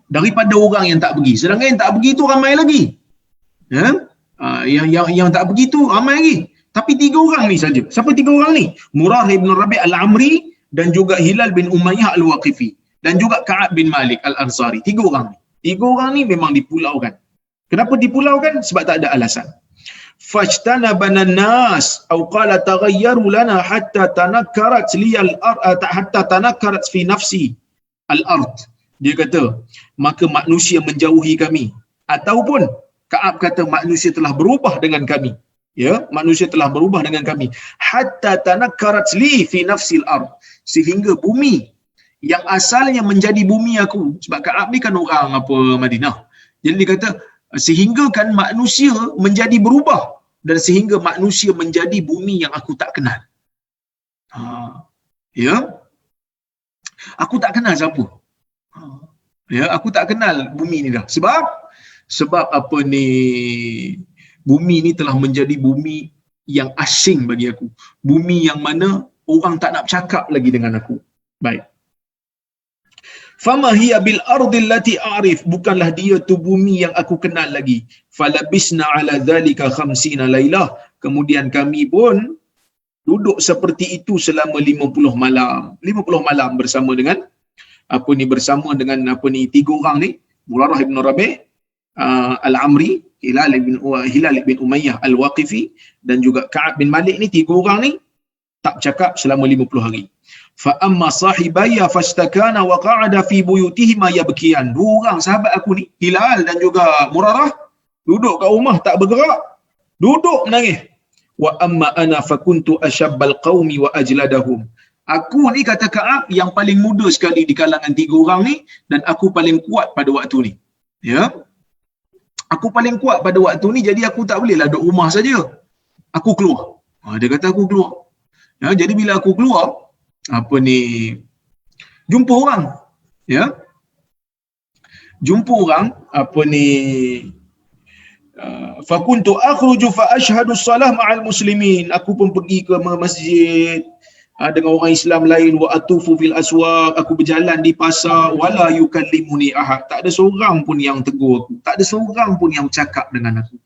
daripada orang yang tak pergi. Sedangkan yang tak pergi tu ramai lagi. Ya? Yang tak pergi tu ramai lagi. Tapi tiga orang ni saja. Siapa tiga orang ni? Murarah ibn Rabi' al-Amri dan juga Hilal bin Umayyah al-Waqifi dan juga Ka'ab bin Malik al-Ansari. Tiga orang ni. Tiga orang ni memang dipulaukan. Kenapa dipulaukan? Sebab tak ada alasan. Fajtanabana nas atau qala taghayyaru lana hatta tanakkarat liyal hatta tanakkarat fi nafsi al-ard. Dia kata, maka manusia menjauhi kami, ataupun Ka'ab kata manusia telah berubah dengan kami. Ya, manusia telah berubah dengan kami. Hatta tanakkarat li fi nafsi al-ard, sehingga bumi yang asalnya menjadi bumi aku, sebab Ka'ab ni kan orang Madinah. Jadi dia kata sehingga kan manusia menjadi berubah dan sehingga manusia menjadi bumi yang aku tak kenal. Ya, aku tak kenal siapa. Ya, aku tak kenal bumi ni dah. Sebab bumi ni telah menjadi bumi yang asing bagi aku. Bumi yang mana orang tak nak bercakap lagi dengan aku. Baik. Fama hiya bil ardi allati a'rif, bukanlah dia tu bumi yang aku kenal lagi. Falabisna ala dhalika 50 lailah, kemudian kami pun duduk seperti itu selama 50 malam. 50 malam bersama dengan tiga orang ni, Murarah ibn Rabi' al-Amri, Hilal bin Umayyah al-Waqifi dan juga Ka'ab bin Malik ni, tiga orang ni tak bercakap selama 50 hari. Fa amma sahibaya fastakana wa qa'ada fi buyutihima yabkiyan. Dua orang sahabat aku ni, Hilal dan juga Murarah, duduk kat rumah tak bergerak, duduk menangis. wa amma ana fakuntu ashabbal qaumi wa ajladahum. Aku ni, kata Ka'ab, yang paling muda sekali di kalangan 3 orang ni, dan aku paling kuat pada waktu ni. Ya. Aku paling kuat pada waktu ni, jadi aku tak bolehlah duduk rumah saja. Aku keluar. Dia kata aku keluar. Ya, jadi bila aku keluar, jumpa orang. Ya. Jumpa orang, fakuntu akhruju fa ashhadu as-salah ma'al muslimin. Aku pun pergi ke masjid dengan orang Islam lain, wa atufu fil aswaq, aku berjalan di pasar, wala yukallimuni ahad, tak ada seorang pun yang tegur aku, tak ada seorang pun yang bercakap dengan aku.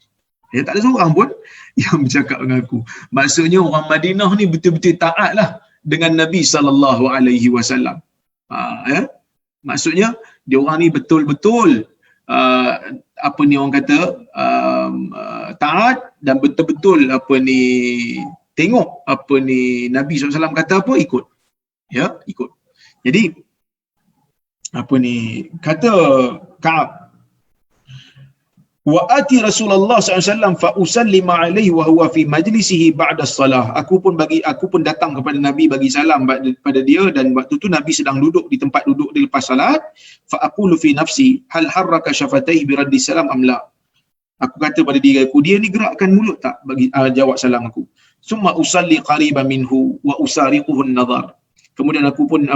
Ya, tak ada seorang pun yang bercakap dengan aku. Maksudnya orang Madinah ni betul-betul taatlah dengan Nabi sallallahu alaihi wasallam. Ya. Maksudnya dia orang ni betul-betul orang kata taat, dan betul-betul tengok Nabi SAW kata apa, ikut. Ya, ikut. Jadi kata Ka'ab, wa ati Rasulullah SAW fa usallima alaihi wa huwa fi majlisihi ba'da salah. Aku pun datang kepada Nabi bagi salam pada dia, dan waktu tu Nabi sedang duduk di tempat duduk dia lepas salat. Fa aqulu fi nafsi hal harraka syafataihi bi raddi salam am la. Aku kata pada diri aku, dia ni gerakkan mulut tak bagi jawab salam aku. Summa usalli qariban minhu wa usariquhu an-nazar. Kemudian aku pun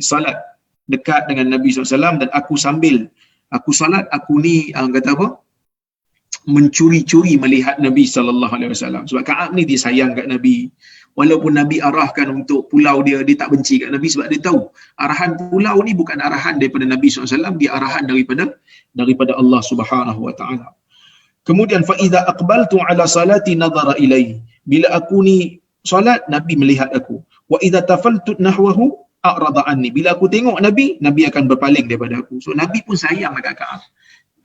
salat dekat dengan Nabi SAW, dan aku sambil aku salat, aku ni kata apa, mencuri-curi melihat Nabi SAW. Sebab Ka'ab ni dia sayang kat Nabi. Walaupun Nabi arahkan untuk pulau dia tak benci kat Nabi, sebab dia tahu arahan pulau ni bukan arahan daripada Nabi SAW, dia arahan daripada Allah Subhanahu Wa Taala. Kemudian fa idza aqbaltu ala salati nadhara ilai. Bila aku ni solat, Nabi melihat aku. Wa idza tafaltu nahwahu a'rada anni. Bila aku tengok Nabi, Nabi akan berpaling daripada aku. So Nabi pun sayang dekat Ka'ab.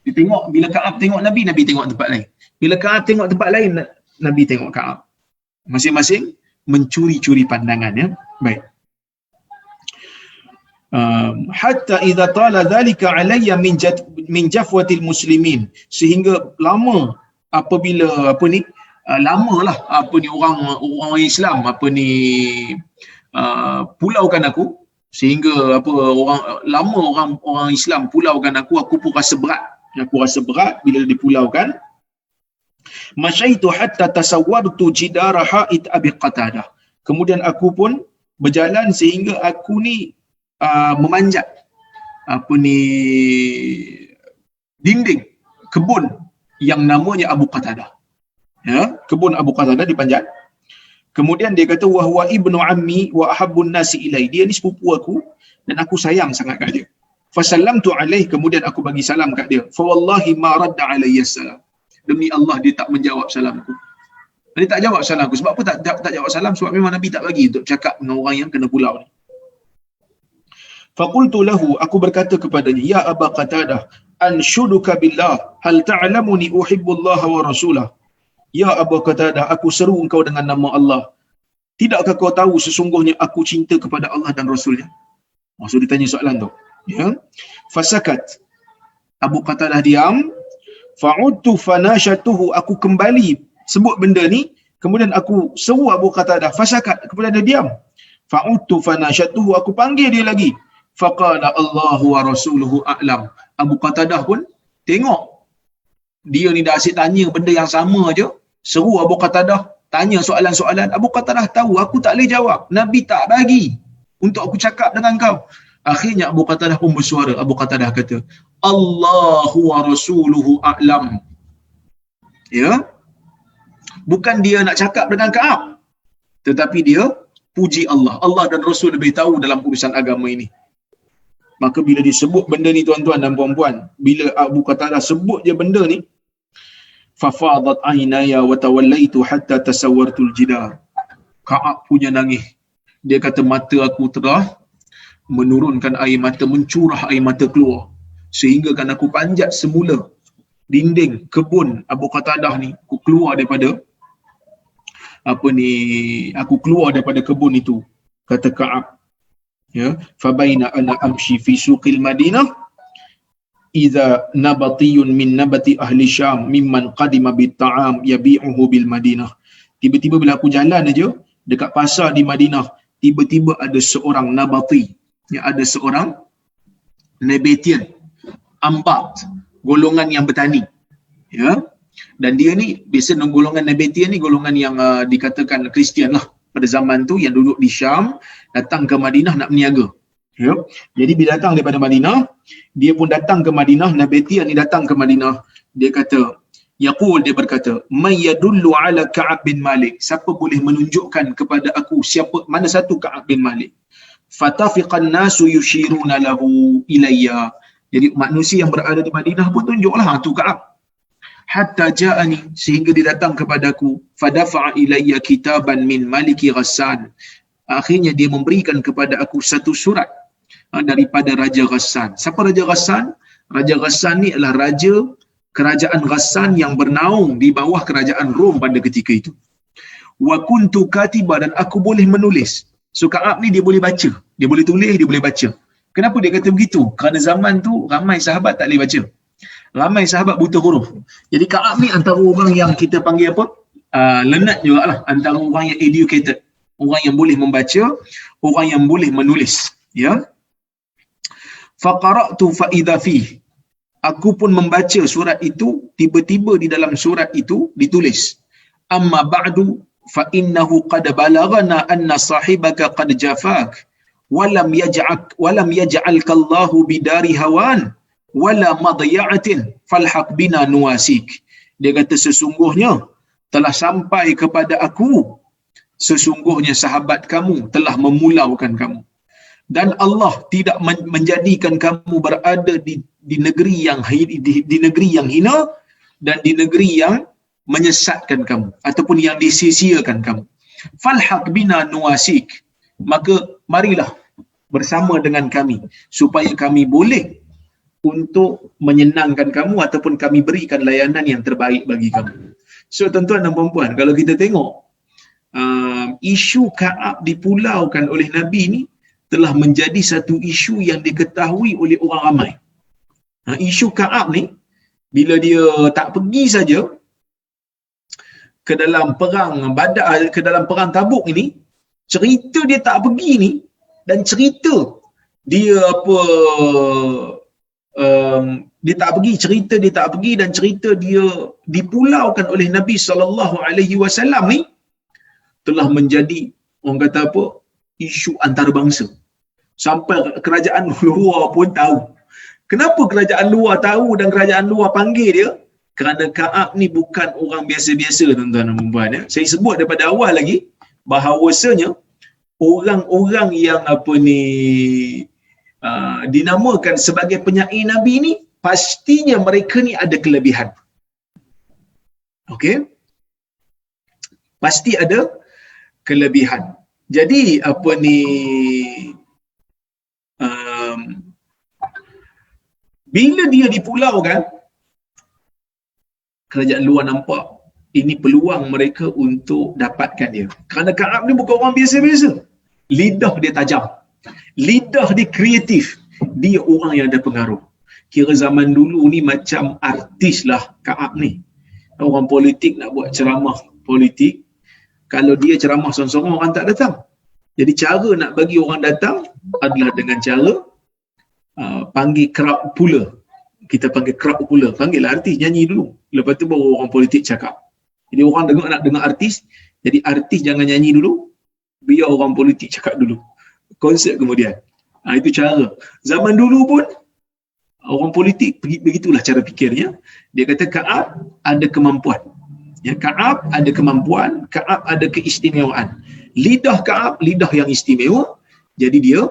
Dia tengok, bila Ka'ab tengok Nabi, Nabi tengok tempat lain. Bila Ka'ab tengok tempat lain, Nabi tengok Ka'ab. Masing-masing mencuri-curi pandangan, ya. Baik. Hatta idza tala dhalika alayya min jafwatil muslimin, sehingga lama apabila lamalah orang Islam pulaukan aku, sehingga orang Islam pulaukan aku pun rasa berat bila dipulaukan. Masyaitu hatta tasawwartu jidara ha'id Abi Qatadah. Kemudian aku pun berjalan sehingga aku ni memanjat dinding kebun yang namanya Abu Qatadah. Ya, kebun Abu Qatadah dipanjat. Kemudian dia kata, wa huwa ibnu ammi wa ahabbun nasi ilai. Dia ni sepupu aku dan aku sayang sangat kat dia. Fa sallamtu alaihi, kemudian aku bagi salam kat dia. Fa wallahi ma radda alayya salam. Demi Allah, dia tak menjawab salamku. Dia tak jawab salam aku. Sebab apa tak jawab salam? Sebab memang Nabi tak bagi untuk cakap dengan orang yang kena pulau ni. Fa qultu lahu, aku berkata kepadanya, ya Aba Qatadah, anshuduka billah, hal ta'lamuni uhibbullaha wa rasulah. Ya Abu Qatadah, aku seru engkau dengan nama Allah. Tidakkah kau tahu sesungguhnya aku cinta kepada Allah dan Rasulnya? Maksud dia tanya soalan tu. Ya. Fasakat. Abu Qatadah diam. Fa'udtu fanashatuhu, aku kembali sebut benda ni. Kemudian aku seru Abu Qatadah. Fasakat. Kemudian dia diam. Fa'udtu fanashatuhu, aku panggil dia lagi. Faqala Allahu wa rasuluhu a'lam. Abu Qatadah pun tengok dia ni dah asyik tanya benda yang sama je. Seru Abu Qatadah, tanya soalan-soalan. Abu Qatadah tahu aku tak boleh jawab. Nabi tak bagi untuk aku cakap dengan kau. Akhirnya Abu Qatadah pun bersuara. Abu Qatadah kata, Allahu wa rasuluhu a'lam. Ya. Bukan dia nak cakap dengan Ka'ab, tetapi dia puji Allah. Allah dan Rasul lebih tahu dalam urusan agama ini. Maka bila disebut benda ni, tuan-tuan dan puan-puan, bila Abu Qatadah sebut je benda ni, fafadat aynaya wa tawallaitu hatta tasawwartul jidar. Ka'ab punya nangis. Dia kata mata aku telah menurunkan air mata, mencurah air mata keluar, sehingga kan aku panjat semula dinding kebun Abu Qatadah ni. Aku keluar daripada kebun itu, kata Ka'ab. Ya, fabaina ana amshi fi suqil Madinah idza nabatiyun min nabati ahli Syam mimman qadima bit ta'am yabi'uhu bil Madinah. Tiba-tiba bila aku jalan aja dekat pasar di Madinah, tiba-tiba ada seorang nabati, ya, ada seorang Nabatian, ambat, golongan yang bertani, ya. Dan dia ni biasa golongan Nabatian ni golongan yang dikatakan Kristian lah pada zaman tu, yang duduk di Syam, datang ke Madinah nak berniaga. Ya. Jadi bila datang daripada Madinah, dia pun datang ke Madinah, Nabatian ni datang ke Madinah, dia kata, yaqul, dia berkata, may yadullu ala Ka'ab bin Malik, siapa boleh menunjukkan kepada aku siapa mana satu Ka'ab bin Malik. Fatafiqan nasu yushiruna lahu ilayya. Jadi manusia yang berada di Madinah pun tunjuklah tu Ka'ab. Hatta ja'ani, sehingga dia datang kepadaku. Fadafa'a ilayya kitaban min Maliki Ghassan. Akhirnya dia memberikan kepada aku satu surat daripada Raja Ghassan. Siapa Raja Ghassan? Raja Ghassan ni adalah raja kerajaan Ghassan yang bernaung di bawah kerajaan Rom pada ketika itu. Wa kuntu katiba, dan aku boleh menulis. So Ka'ab ni dia boleh baca, dia boleh tulis, dia boleh baca. Kenapa dia kata begitu? Kerana zaman tu ramai sahabat tak boleh baca. Ramai sahabat buta huruf. Jadi Ka'ab ni antara orang yang kita panggil apa? Learned jugalah, antara orang yang educated, orang yang boleh membaca, orang yang boleh menulis, ya. Faqara'tu fa idza fihi, aku pun membaca surat itu, tiba-tiba di dalam surat itu ditulis, amma ba'du fa innahu qad balaghana anna sahibaka qad jafak walam yaj'alka Allahu bidari hawan wala madiya'atin falhaq bina nuwasik. Dia kata sesungguhnya telah sampai kepada aku, sesungguhnya sahabat kamu telah memulaukan kamu, dan Allah tidak menjadikan kamu berada di negeri yang di negeri yang hina dan di negeri yang menyesatkan kamu ataupun yang disia-siakan kamu. Falhaq bina nuwasik, maka marilah bersama dengan kami supaya kami boleh untuk menyenangkan kamu ataupun kami berikan layanan yang terbaik bagi kamu. So tuan-tuan dan puan-puan, kalau kita tengok isu Ka'ab dipulaukan oleh Nabi ni telah menjadi satu isu yang diketahui oleh orang ramai. Isu Ka'ab ni, bila dia tak pergi saja ke dalam perang Badar, ke dalam perang Tabuk ini, cerita dia tak pergi ni, dan cerita dia dia tak pergi, cerita dia tak pergi dan cerita dia dipulaukan oleh Nabi SAW ni telah menjadi, orang kata apa, isu antarabangsa. Sampai kerajaan luar pun tahu. Kenapa kerajaan luar tahu dan kerajaan luar panggil dia? Kerana Ka'ab ni bukan orang biasa-biasa, tuan-tuan dan puan-puan, ya. Saya sebut daripada awal lagi bahawasanya orang-orang yang dinamakan sebagai penyair Nabi ni, pastinya mereka ni ada kelebihan. Okey? Pasti ada kelebihan. Jadi bila dia dipulaukan, kerajaan luar nampak ini peluang mereka untuk dapatkan dia. Kerana Ka'ab ni bukan orang biasa-biasa. Lidah dia tajam. Lidah dia kreatif. Dia orang yang ada pengaruh. Kira zaman dulu ni macam artis lah Ka'ab ni. Orang politik nak buat ceramah politik, kalau dia ceramah sorang-sorang, orang tak datang. Jadi cara nak bagi orang datang adalah dengan cara panggil crowd pula. Kita panggil crowd pula. Panggil lah artis nyanyi dulu. Lepas tu baru orang politik cakap. Jadi orang nak dengar artis. Jadi artis jangan nyanyi dulu. Biar orang politik cakap dulu. Konsep kemudian. Itu cara. Zaman dulu pun orang politik begitulah cara fikirnya. Dia kata Ka'ab ada kemampuan. Ya, Ka'ab ada kemampuan. Ka'ab ada keistimewaan. Lidah Ka'ab, lidah yang istimewa. Jadi dia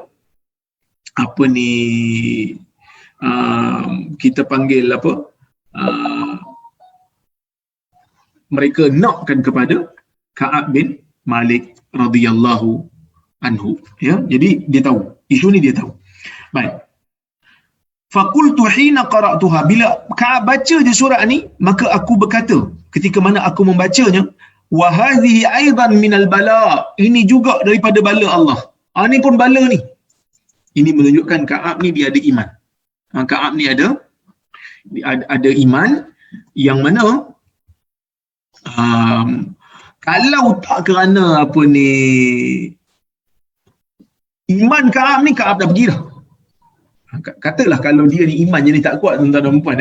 kita panggil mereka nakkan kepada Ka'ab bin Malik radhiyallahu anhu, ya. Jadi dia tahu isu ni, dia tahu. Baik, faqultu hina qara'tuha, bila Ka'ab baca je surat ni, maka aku berkata ketika mana aku membacanya, wa hadhihi aidan minal bala, ini juga daripada bala Allah. Ni pun bala ni. Ini menunjukkan Ka'ab ni dia ada iman. Ka'ab ni ada iman yang mana Kalau tak kerana apa ni iman Ka'ab ni, Ka'ab dah pergi dah. Katalah kalau dia ni iman jadi tak kuat, tuan-tuan dan puan,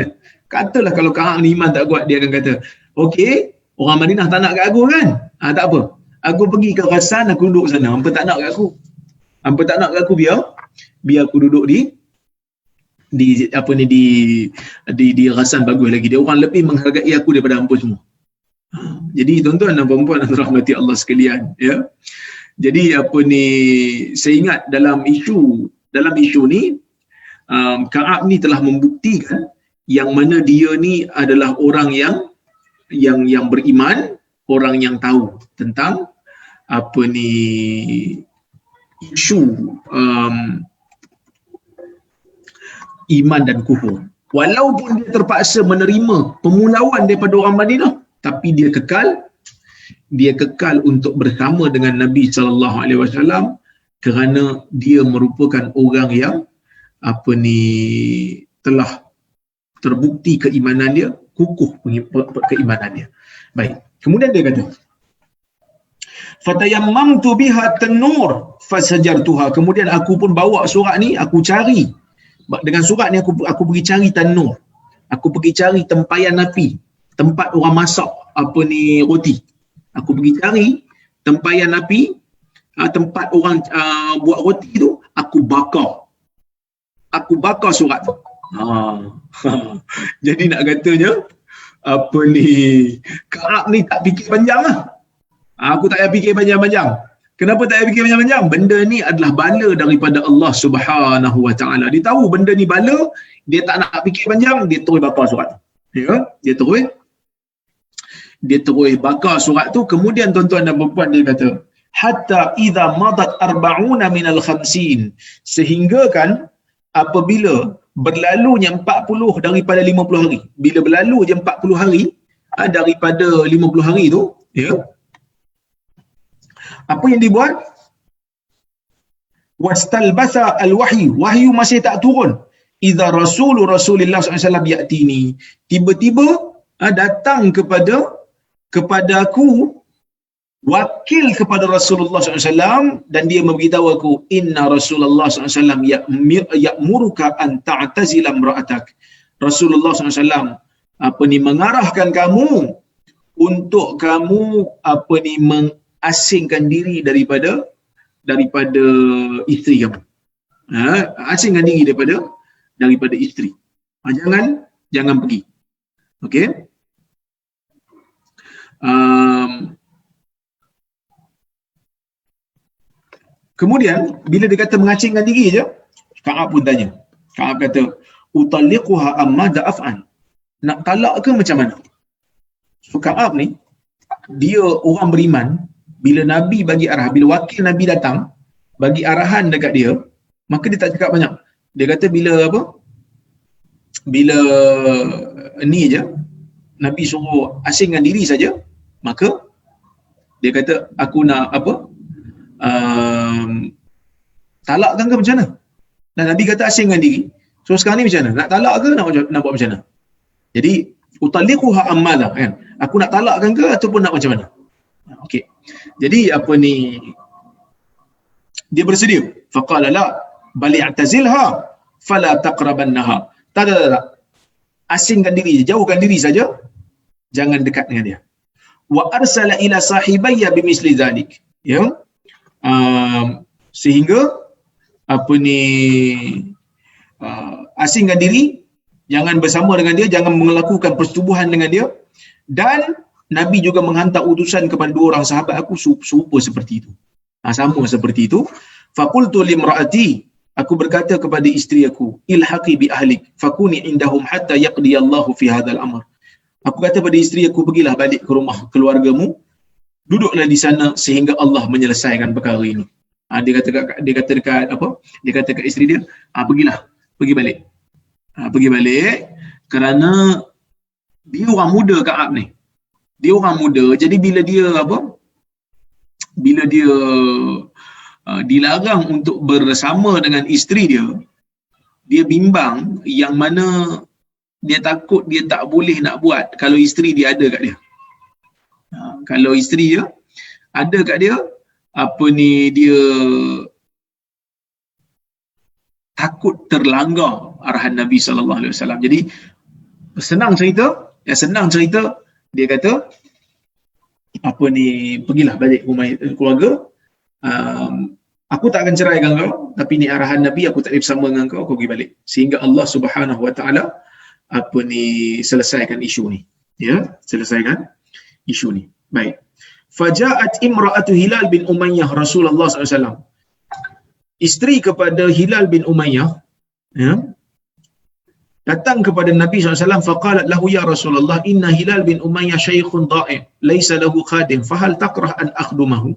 katalah kalau Ka'ab ni iman tak kuat, dia akan kata, okey, orang Madinah tak nak kat aku kan, tak apa, aku pergi ke Ghassan, aku duduk sana. Hampa tak nak kat aku, hampa tak nak kat aku, biar aku duduk di apa ni, di Ghassan bagus lagi, dia orang lebih menghargai aku daripada hampa semua. Jadi tuan-tuan dan puan-puan yang dirahmati Allah sekalian, ya. Jadi apa ni, saya ingat dalam isu ni, Ka'ab ni telah membuktikan yang mana dia ni adalah orang yang beriman, orang yang tahu tentang apa ni isu iman dan kufur. Walaupun dia terpaksa menerima pemulauan daripada orang Madinah, tapi dia kekal untuk bersama dengan Nabi sallallahu alaihi wasallam kerana dia merupakan orang yang apa ni telah terbukti keimanan dia, kukuh keimanan dia. Baik. Kemudian dia kata, fatayammamtu biha tanur fasajartuha. Kemudian aku pun bawa surat ni, aku cari. Dengan surat ni aku pergi cari tanur. Aku pergi cari tempayan api, tempat orang masak apa ni roti. Aku pergi cari tempayan api, tempat orang buat roti tu, aku bakar surat tu. Jadi nak katanya apa ni, Ka'ab ni tak fikir panjang lah. Aku tak payah fikir panjang-panjang. Kenapa tak payah fikir panjang-panjang? Benda ni adalah bala daripada Allah Subhanahu Wa Taala. Dia tahu benda ni bala, dia tak nak fikir panjang, dia terus bakar surat tu. Ya, dia terus bakar surat tu. Kemudian tuan-tuan dan puan-puan, dia kata, hatta idza madat 40 minal 50, sehingga kan apabila berlalunya 40 daripada 50 hari. Bila berlalu je 40 hari daripada 50 hari tu, ya, apa yang dibuat? Wastalbasa al-wahyu. Wahyu masih tak turun. Idza Rasulullah SAW ya'tini. Tiba-tiba datang kepada aku wakil kepada Rasulullah SAW, dan dia memberitahu aku, inna Rasulullah SAW ya'muruka an ta'tazila imra'atak. Rasulullah SAW apa ni mengarahkan kamu untuk kamu apa ni mengasingkan diri daripada isteri kamu. Asingkan diri daripada isteri. Jangan pergi. Okey. Kemudian bila dia kata mengacingkan diri je, Ka'ab pun tanya. Ka'ab kata, utalliquha amma da'af'an. Nak talak ke macam mana? So Ka'ab ni, dia orang beriman. Bila Nabi bagi arah, bila wakil Nabi datang bagi arahan dekat dia, maka dia tak cakap banyak. Dia kata bila ni je Nabi suruh asingkan diri saja, maka dia kata, aku nak apa? Talakkan ke macam mana? Dan Nabi kata asingkan diri. So sekarang ni macam mana? Nak talak ke nak buat macam mana? Jadi utalliquha ammadha, kan? Aku nak talakkan ke ataupun nak macam mana? Okey. Jadi apa ni, dia bersedia. Faqala la bal i'tazilha fala taqrabannaha. Tak. Asingkan diri, jauhkan diri saja, jangan dekat dengan dia. Wa arsala ila sahibayya bimisli dzalik. Ya. Sehingga apa ni, asingkan diri, jangan bersama dengan dia, jangan melakukan persetubuhan dengan dia. Dan Nabi juga menghantar utusan kepada 2 orang sahabat aku serupa seperti itu. Sama seperti itu. Faqultu limraati, aku berkata kepada isteri aku, ilhaqi bi ahlik fakuni indahum hatta yaqdi Allahu fi hadzal amr. Aku kata pada isteri aku, pergilah balik ke rumah keluargamu, duduklah di sana sehingga Allah menyelesaikan perkara ini. Dia kata dekat isteri dia, pergi balik. Pergi balik kerana dia orang muda, Ka'ab ni. Dia orang muda, jadi bila dia dilarang untuk bersama dengan isteri dia, dia bimbang yang mana dia takut dia tak boleh nak buat kalau isteri dia ada kat dia. Kalau isteri dia ada kat dia apa ni, dia takut terlanggar arahan Nabi sallallahu alaihi wasallam. Jadi senang cerita dia kata apa ni, pergilah balik rumah keluarga, um, aku tak akan ceraikan kau, tapi ni arahan Nabi, aku tak boleh bersama dengan kau, aku pergi balik. Sehingga Allah Subhanahu wa taala apa ni, selesaikan isu ni. Ya, selesaikan isu ni. Baik. Faja'at imra'atu Hilal bin Umayyah Rasulullah SAW. Isteri kepada Hilal bin Umayyah, ya, datang kepada Nabi SAW. Faqalat lahu ya Rasulullah, inna Hilal bin Umayyah shaykhun dha'i' laysa lahu khadim, fahal takrah an akhdumahu.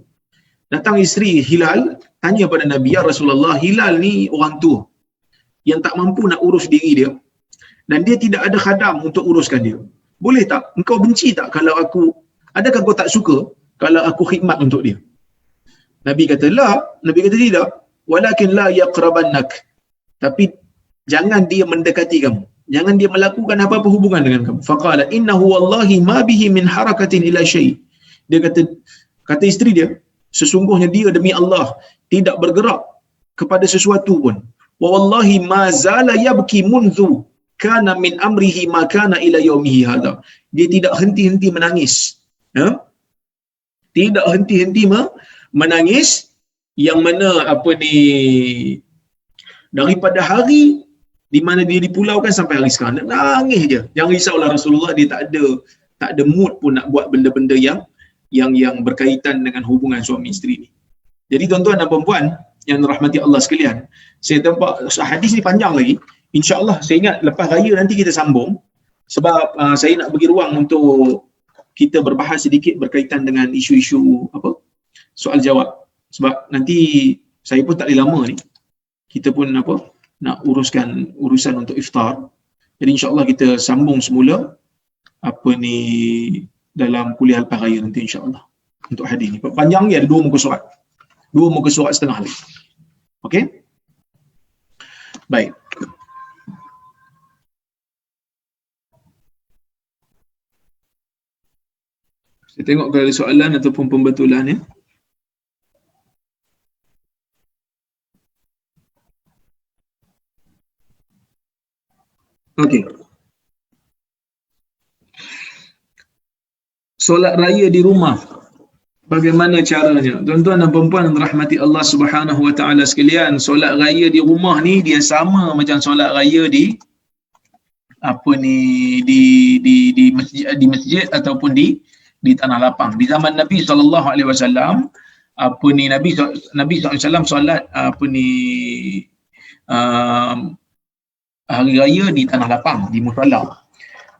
Datang isteri Hilal tanya pada Nabi, ya Rasulullah, Hilal ni orang tua yang tak mampu nak urus diri dia, dan dia tidak ada khadam untuk uruskan dia. Boleh tak? Engkau benci tak kalau aku, adakah kau tak suka kalau aku khidmat untuk dia? Nabi kata, la. Nabi kata, tidak. Walakin la yaqrabannak. Tapi jangan dia mendekati kamu. Jangan dia melakukan apa-apa hubungan dengan kamu. Faqala innahu wallahi ma bihi min harakatin ila syai'. Dia kata isteri dia, sesungguhnya dia demi Allah tidak bergerak kepada sesuatu pun. Wa wallahi ma zala yabki munzu kana min amrihi ma kana ila yaumihi hadha. Dia tidak henti-henti menangis. Ya? Tidak henti-henti menangis, yang mana apa ni, daripada hari di mana dia dipulaukan sampai hari sekarang, dia nangis je. Jangan risaulah Rasulullah, dia tak ada mood pun nak buat benda-benda yang berkaitan dengan hubungan suami isteri ni. Jadi tuan-tuan dan puan-puan yang dirahmati Allah sekalian, saya nampak hadis ni panjang lagi. InsyaAllah saya ingat lepas raya nanti kita sambung, sebab saya nak bagi ruang untuk kita berbahas sedikit berkaitan dengan isu-isu apa, soal jawab. Sebab nanti saya pun tak boleh lama ni, kita pun apa, nak uruskan urusan untuk iftar. Jadi insyaAllah kita sambung semula apa ni dalam kuliah lepas raya nanti insyaAllah untuk hadis ni. Panjang ni, ada 2 muka surat. 2 muka surat setengah lagi. Okey? Baik. Saya tengok kalau ada soalan ataupun pembetulan ya. Okey. Solat raya di rumah, bagaimana caranya? Tuan-tuan dan puan-puan yang dirahmati Allah Subhanahu wa taala sekalian, solat raya di rumah ni dia sama macam solat raya di apa ni, di masjid ataupun di tanah lapang. Di zaman Nabi sallallahu alaihi wasallam, apa ni, Nabi sallallahu alaihi wasallam solat apa ni hari raya di tanah lapang, di musalla.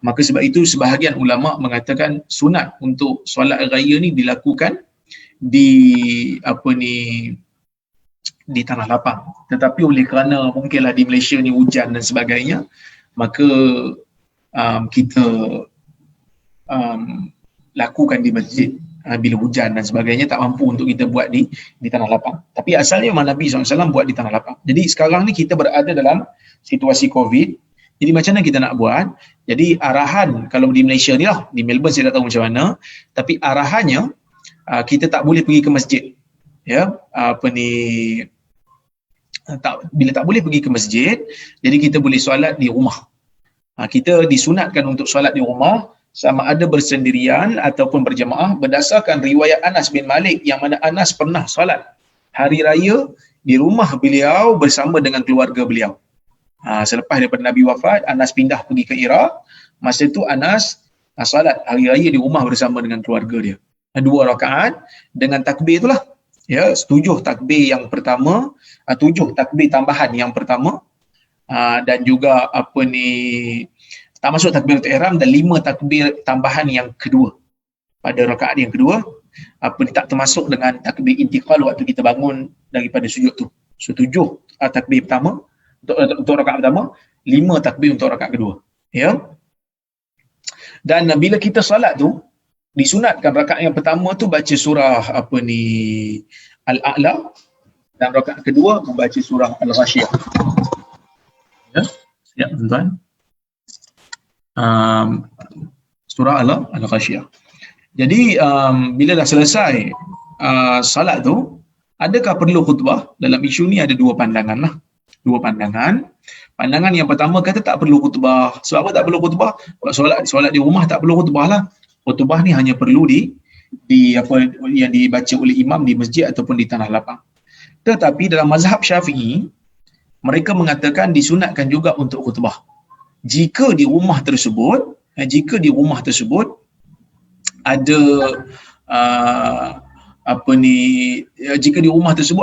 Maka sebab itu sebahagian ulama mengatakan sunat untuk solat raya ni dilakukan di apa ni, di tanah lapang. Tetapi oleh kerana mungkinlah di Malaysia ni hujan dan sebagainya, maka kita lakukan di masjid bila hujan dan sebagainya, tak mampu untuk kita buat di tanah lapang. Tapi asalnya memang Nabi SAW buat di tanah lapang. Jadi sekarang ni kita berada dalam situasi COVID. Jadi macam mana kita nak buat? Jadi arahan kalau di Malaysia ni lah, di Melbourne saya tak tahu macam mana, tapi arahannya kita tak boleh pergi ke masjid. Ya, apa ni, bila tak boleh pergi ke masjid, jadi kita boleh solat di rumah. Kita disunatkan untuk solat di rumah, sama ada bersendirian ataupun berjemaah, berdasarkan riwayat Anas bin Malik, yang mana Anas pernah solat hari raya di rumah beliau bersama dengan keluarga beliau. Selepas daripada Nabi wafat, Anas pindah pergi ke Iraq. Masa itu Anas salat hari raya di rumah bersama dengan keluarga dia. 2 rakaat dengan takbir itulah. Ya, 7 takbir yang pertama, 7 takbir tambahan yang pertama, dan juga apa ni, tak masuk takbiratul ihram, dan 5 takbir tambahan yang kedua. Pada rakaat yang kedua, apa ni, tak termasuk dengan takbir intiqal waktu kita bangun daripada sujud tu. So 7 takbir pertama untuk rakaat pertama, 5 takbir untuk rakaat kedua. Ya. Dan bila kita solat tu, disunatkan rakaat yang pertama tu baca surah apa ni, Al-A'la, dan rakaat kedua membaca surah Al-Ghashiyah. Ya, siap tuan-tuan. Surah Al-Ghashiyah. Jadi bila dah selesai salat tu, adakah perlu khutbah? Dalam isu ni ada dua pandangan lah. Dua pandangan. Pandangan yang pertama kata tak perlu khutbah. Sebab apa tak perlu khutbah? Solat di rumah tak perlu khutbah lah. Khutbah ni hanya perlu di apa yang dibaca oleh imam di masjid ataupun di tanah lapang. Tetapi dalam mazhab Syafi'i, mereka mengatakan disunatkan juga untuk khutbah. Jika di rumah tersebut ada jika di rumah tersebut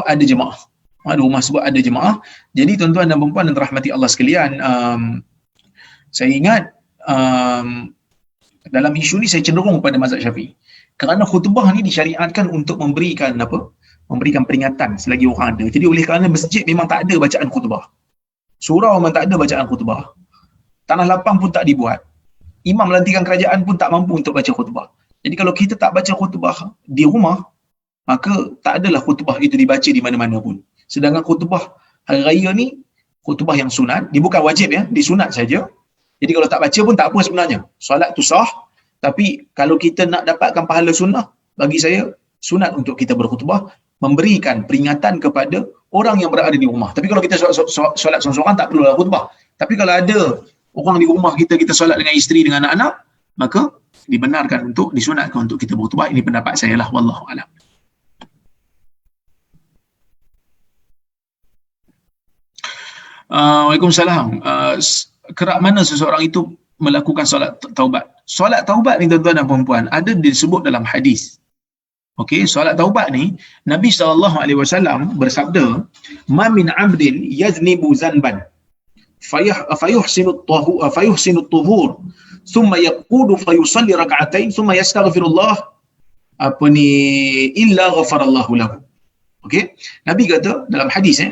ada jemaah. Rumah tersebut ada jemaah. Jadi tuan-tuan dan puan-puan dan rahmati Allah sekalian, saya ingat dalam isu ni saya cenderung pada mazhab Syafi'i. Kerana khutbah ni disyariatkan untuk memberikan peringatan selagi orang ada. Jadi oleh kerana masjid memang tak ada bacaan khutbah. Surau memang tak ada bacaan khutbah. Tanah lapang pun tak dibuat. Imam lantikan kerajaan pun tak mampu untuk baca khutbah. Jadi kalau kita tak baca khutbah di rumah, maka tak adalah khutbah itu dibaca di mana-mana pun. Sedangkan khutbah hari raya ni, khutbah yang sunat, dia bukan wajib ya, disunat saja. Jadi kalau tak baca pun tak apa sebenarnya. Solat tu sah, tapi kalau kita nak dapatkan pahala sunnah, bagi saya sunat untuk kita berkhutbah, memberikan peringatan kepada orang yang berada di rumah. Tapi kalau kita solat seorang-seorang tak perlulah khutbah. Tapi kalau ada orang di rumah kita solat dengan isteri, dengan anak-anak, maka dibenarkan untuk disunatkan untuk kita berkhutbah. Ini pendapat saya lah, wallahu a'lam. Waalaikumsalam. Kerap mana seseorang itu melakukan solat taubat? Solat taubat ni tuan-tuan dan puan-puan ada disebut dalam hadis. Okey, solat taubat ni Nabi SAW bersabda, "Ma min 'abdin yaznibu zanban fayuhsinu at-tuhur thumma yaqudu fayusalli rak'atain thumma yastaghfirullah illa ghafarallahu lahu." Okey, Nabi kata dalam hadis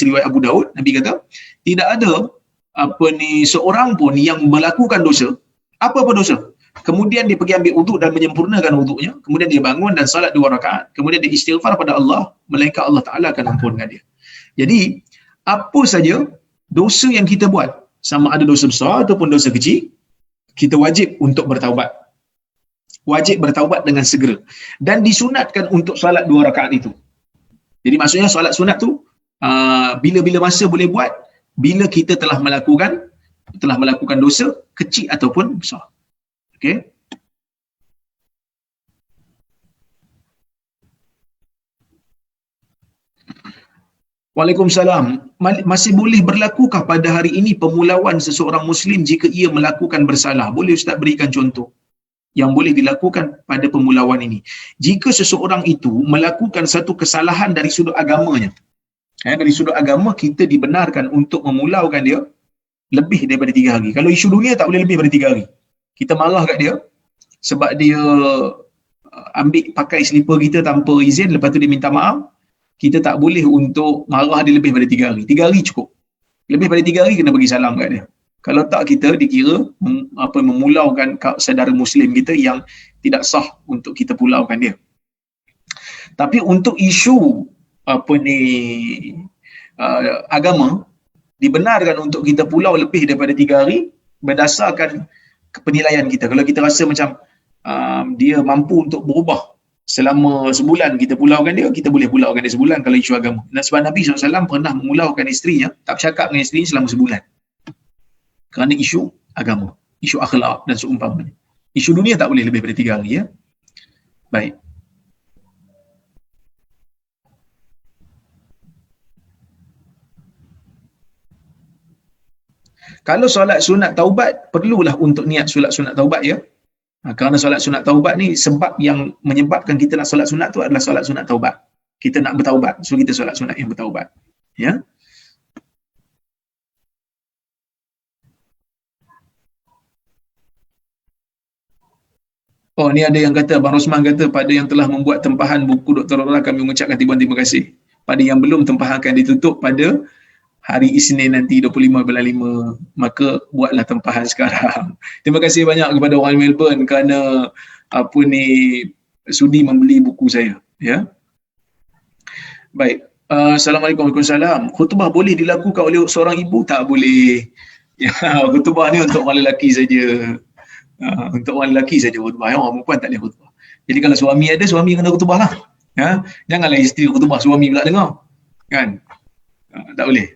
riwayat Abu Daud, Nabi kata tidak ada seorang pun yang melakukan dosa, apa-apa dosa, kemudian dia pergi ambil wuduk dan menyempurnakan wuduknya, kemudian dia bangun dan salat 2 rakaat, kemudian dia istighfar pada Allah, melainkan Allah Taala akan ampunkan dia. Jadi apa saja dosa yang kita buat, sama ada dosa besar ataupun dosa kecil, kita wajib untuk bertaubat. Wajib bertaubat dengan segera, dan disunatkan untuk salat 2 rakaat itu. Jadi maksudnya solat sunat tu bila-bila masa boleh buat, bila kita telah melakukan dosa kecil ataupun besar. Okey. Waalaikumsalam. Masih boleh berlakukah pada hari ini pemulauan seseorang Muslim jika ia melakukan bersalah? Boleh Ustaz berikan contoh yang boleh dilakukan pada pemulauan ini? Jika seseorang itu melakukan satu kesalahan dari sudut agamanya, dari sudut agama kita dibenarkan untuk memulaukan dia lebih daripada 3 hari. Kalau isu dunia tak boleh lebih daripada 3 hari. Kita marah kat dia sebab dia ambil pakai slipper kita tanpa izin, lepas tu dia minta maaf, kita tak boleh untuk marah dia lebih daripada 3 hari. 3 hari cukup. Lebih daripada 3 hari kena bagi salam kat dia. Kalau tak, kita dikira memulaukan saudara Muslim kita yang tidak sah untuk kita pulaukan dia. Tapi untuk isu agama, dibenarkan untuk kita pulau lebih daripada 3 hari berdasarkan penilaian kita. Kalau kita rasa macam dia mampu untuk berubah selama sebulan, kita pulaukan dia, kita boleh pulaukan dia sebulan kalau isu agama. Dan sebab Nabi SAW pernah memulaukan isterinya, tak bercakap dengan isteri selama sebulan. Kerana isu agama, isu akhlak dan seumpamanya. Isu dunia tak boleh lebih daripada 3 hari, ya. Baik. Kalau solat sunat taubat, perlulah untuk niat solat sunat taubat, ya. Kerana solat sunat taubat ni, sebab yang menyebabkan kita nak solat sunat tu adalah solat sunat taubat. Kita nak bertaubat, so kita solat sunat yang bertaubat, ya. Oh, ni ada yang kata, Abang Rosman kata, pada yang telah membuat tempahan buku Dr. Rora, kami mengucapkan ribuan terima kasih. Pada yang belum, tempahan akan ditutup pada hari Isnin nanti 25/5, maka buatlah tempahan sekarang. Terima kasih banyak kepada orang Melbourne kerana sudi membeli buku saya, ya. Baik. Assalamualaikum warahmatullahi wabarakatuh. Khutbah boleh dilakukan oleh seorang ibu? Tak boleh. Ya, khutbah ni untuk orang lelaki saja. Untuk orang lelaki saja khutbah. Orang perempuan tak boleh khutbah. Jadi kalau suami ada, suami kena khutbah lah. Ya, janganlah isteri khutbah suami pula dengar. Kan? Tak boleh.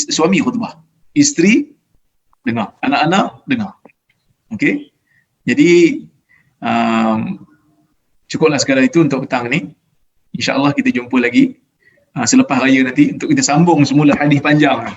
Suami khutbah, isteri dengar, anak-anak dengar. Okey. Jadi um, cukuplah sekadar itu untuk petang ni. InsyaAllah kita jumpa lagi selepas raya nanti untuk kita sambung semula hadis panjang ni.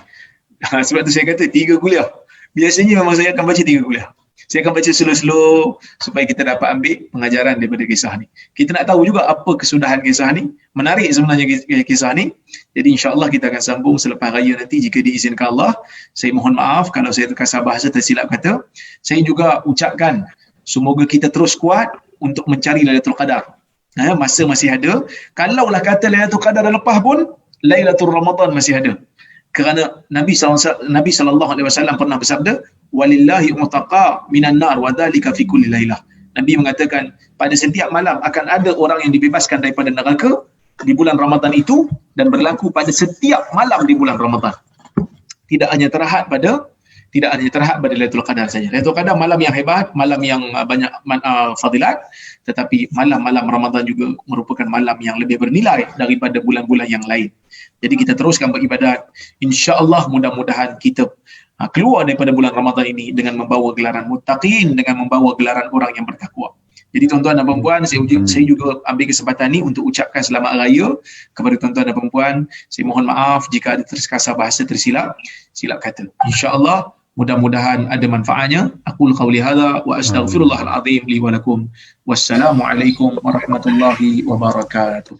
Sebab tu saya kata 3 kuliah. Biasanya memang saya akan baca 3 kuliah. Saya akan baca slow-slow supaya kita dapat ambil pengajaran daripada kisah ni. Kita nak tahu juga apa kesudahan kisah ni. Menarik sebenarnya kisah ni. Jadi insyaAllah kita akan sambung selepas raya nanti jika diizinkan Allah. Saya mohon maaf kalau saya terkasar bahasa tersilap kata. Saya juga ucapkan semoga kita terus kuat untuk mencari Lailatul Qadar. Masa masih ada. Kalaulah kata Lailatul Qadar dah lepas pun, Lailatul Ramadan masih ada. Kerana Nabi SAW pernah bersabda, walillahi utaqa minan nar wa dzalika fi kulli lailah. Nabi mengatakan pada setiap malam akan ada orang yang dibebaskan daripada neraka di bulan Ramadan itu, dan berlaku pada setiap malam di bulan Ramadan. Tidak hanya terhad pada Lailatul Qadar saja. Lailatul Qadar malam yang hebat, malam yang banyak fadilat, tetapi malam-malam Ramadan juga merupakan malam yang lebih bernilai daripada bulan-bulan yang lain. Jadi kita teruskan beribadat. InsyaAllah mudah-mudahan kita keluar daripada bulan Ramadan ini dengan membawa gelaran muttaqin, dengan membawa gelaran orang yang bertakwa. Jadi tuan-tuan dan puan-puan, saya juga ambil kesempatan ni untuk ucapkan selamat raya kepada tuan-tuan dan puan-puan. Saya mohon maaf jika ada terkasar bahasa tersilap, silap kata. InsyaAllah mudah-mudahan ada manfaatnya. Aqul qawli hadha wa astaghfirullahal azim li wa lakum. Wassalamualaikum warahmatullahi wabarakatuh.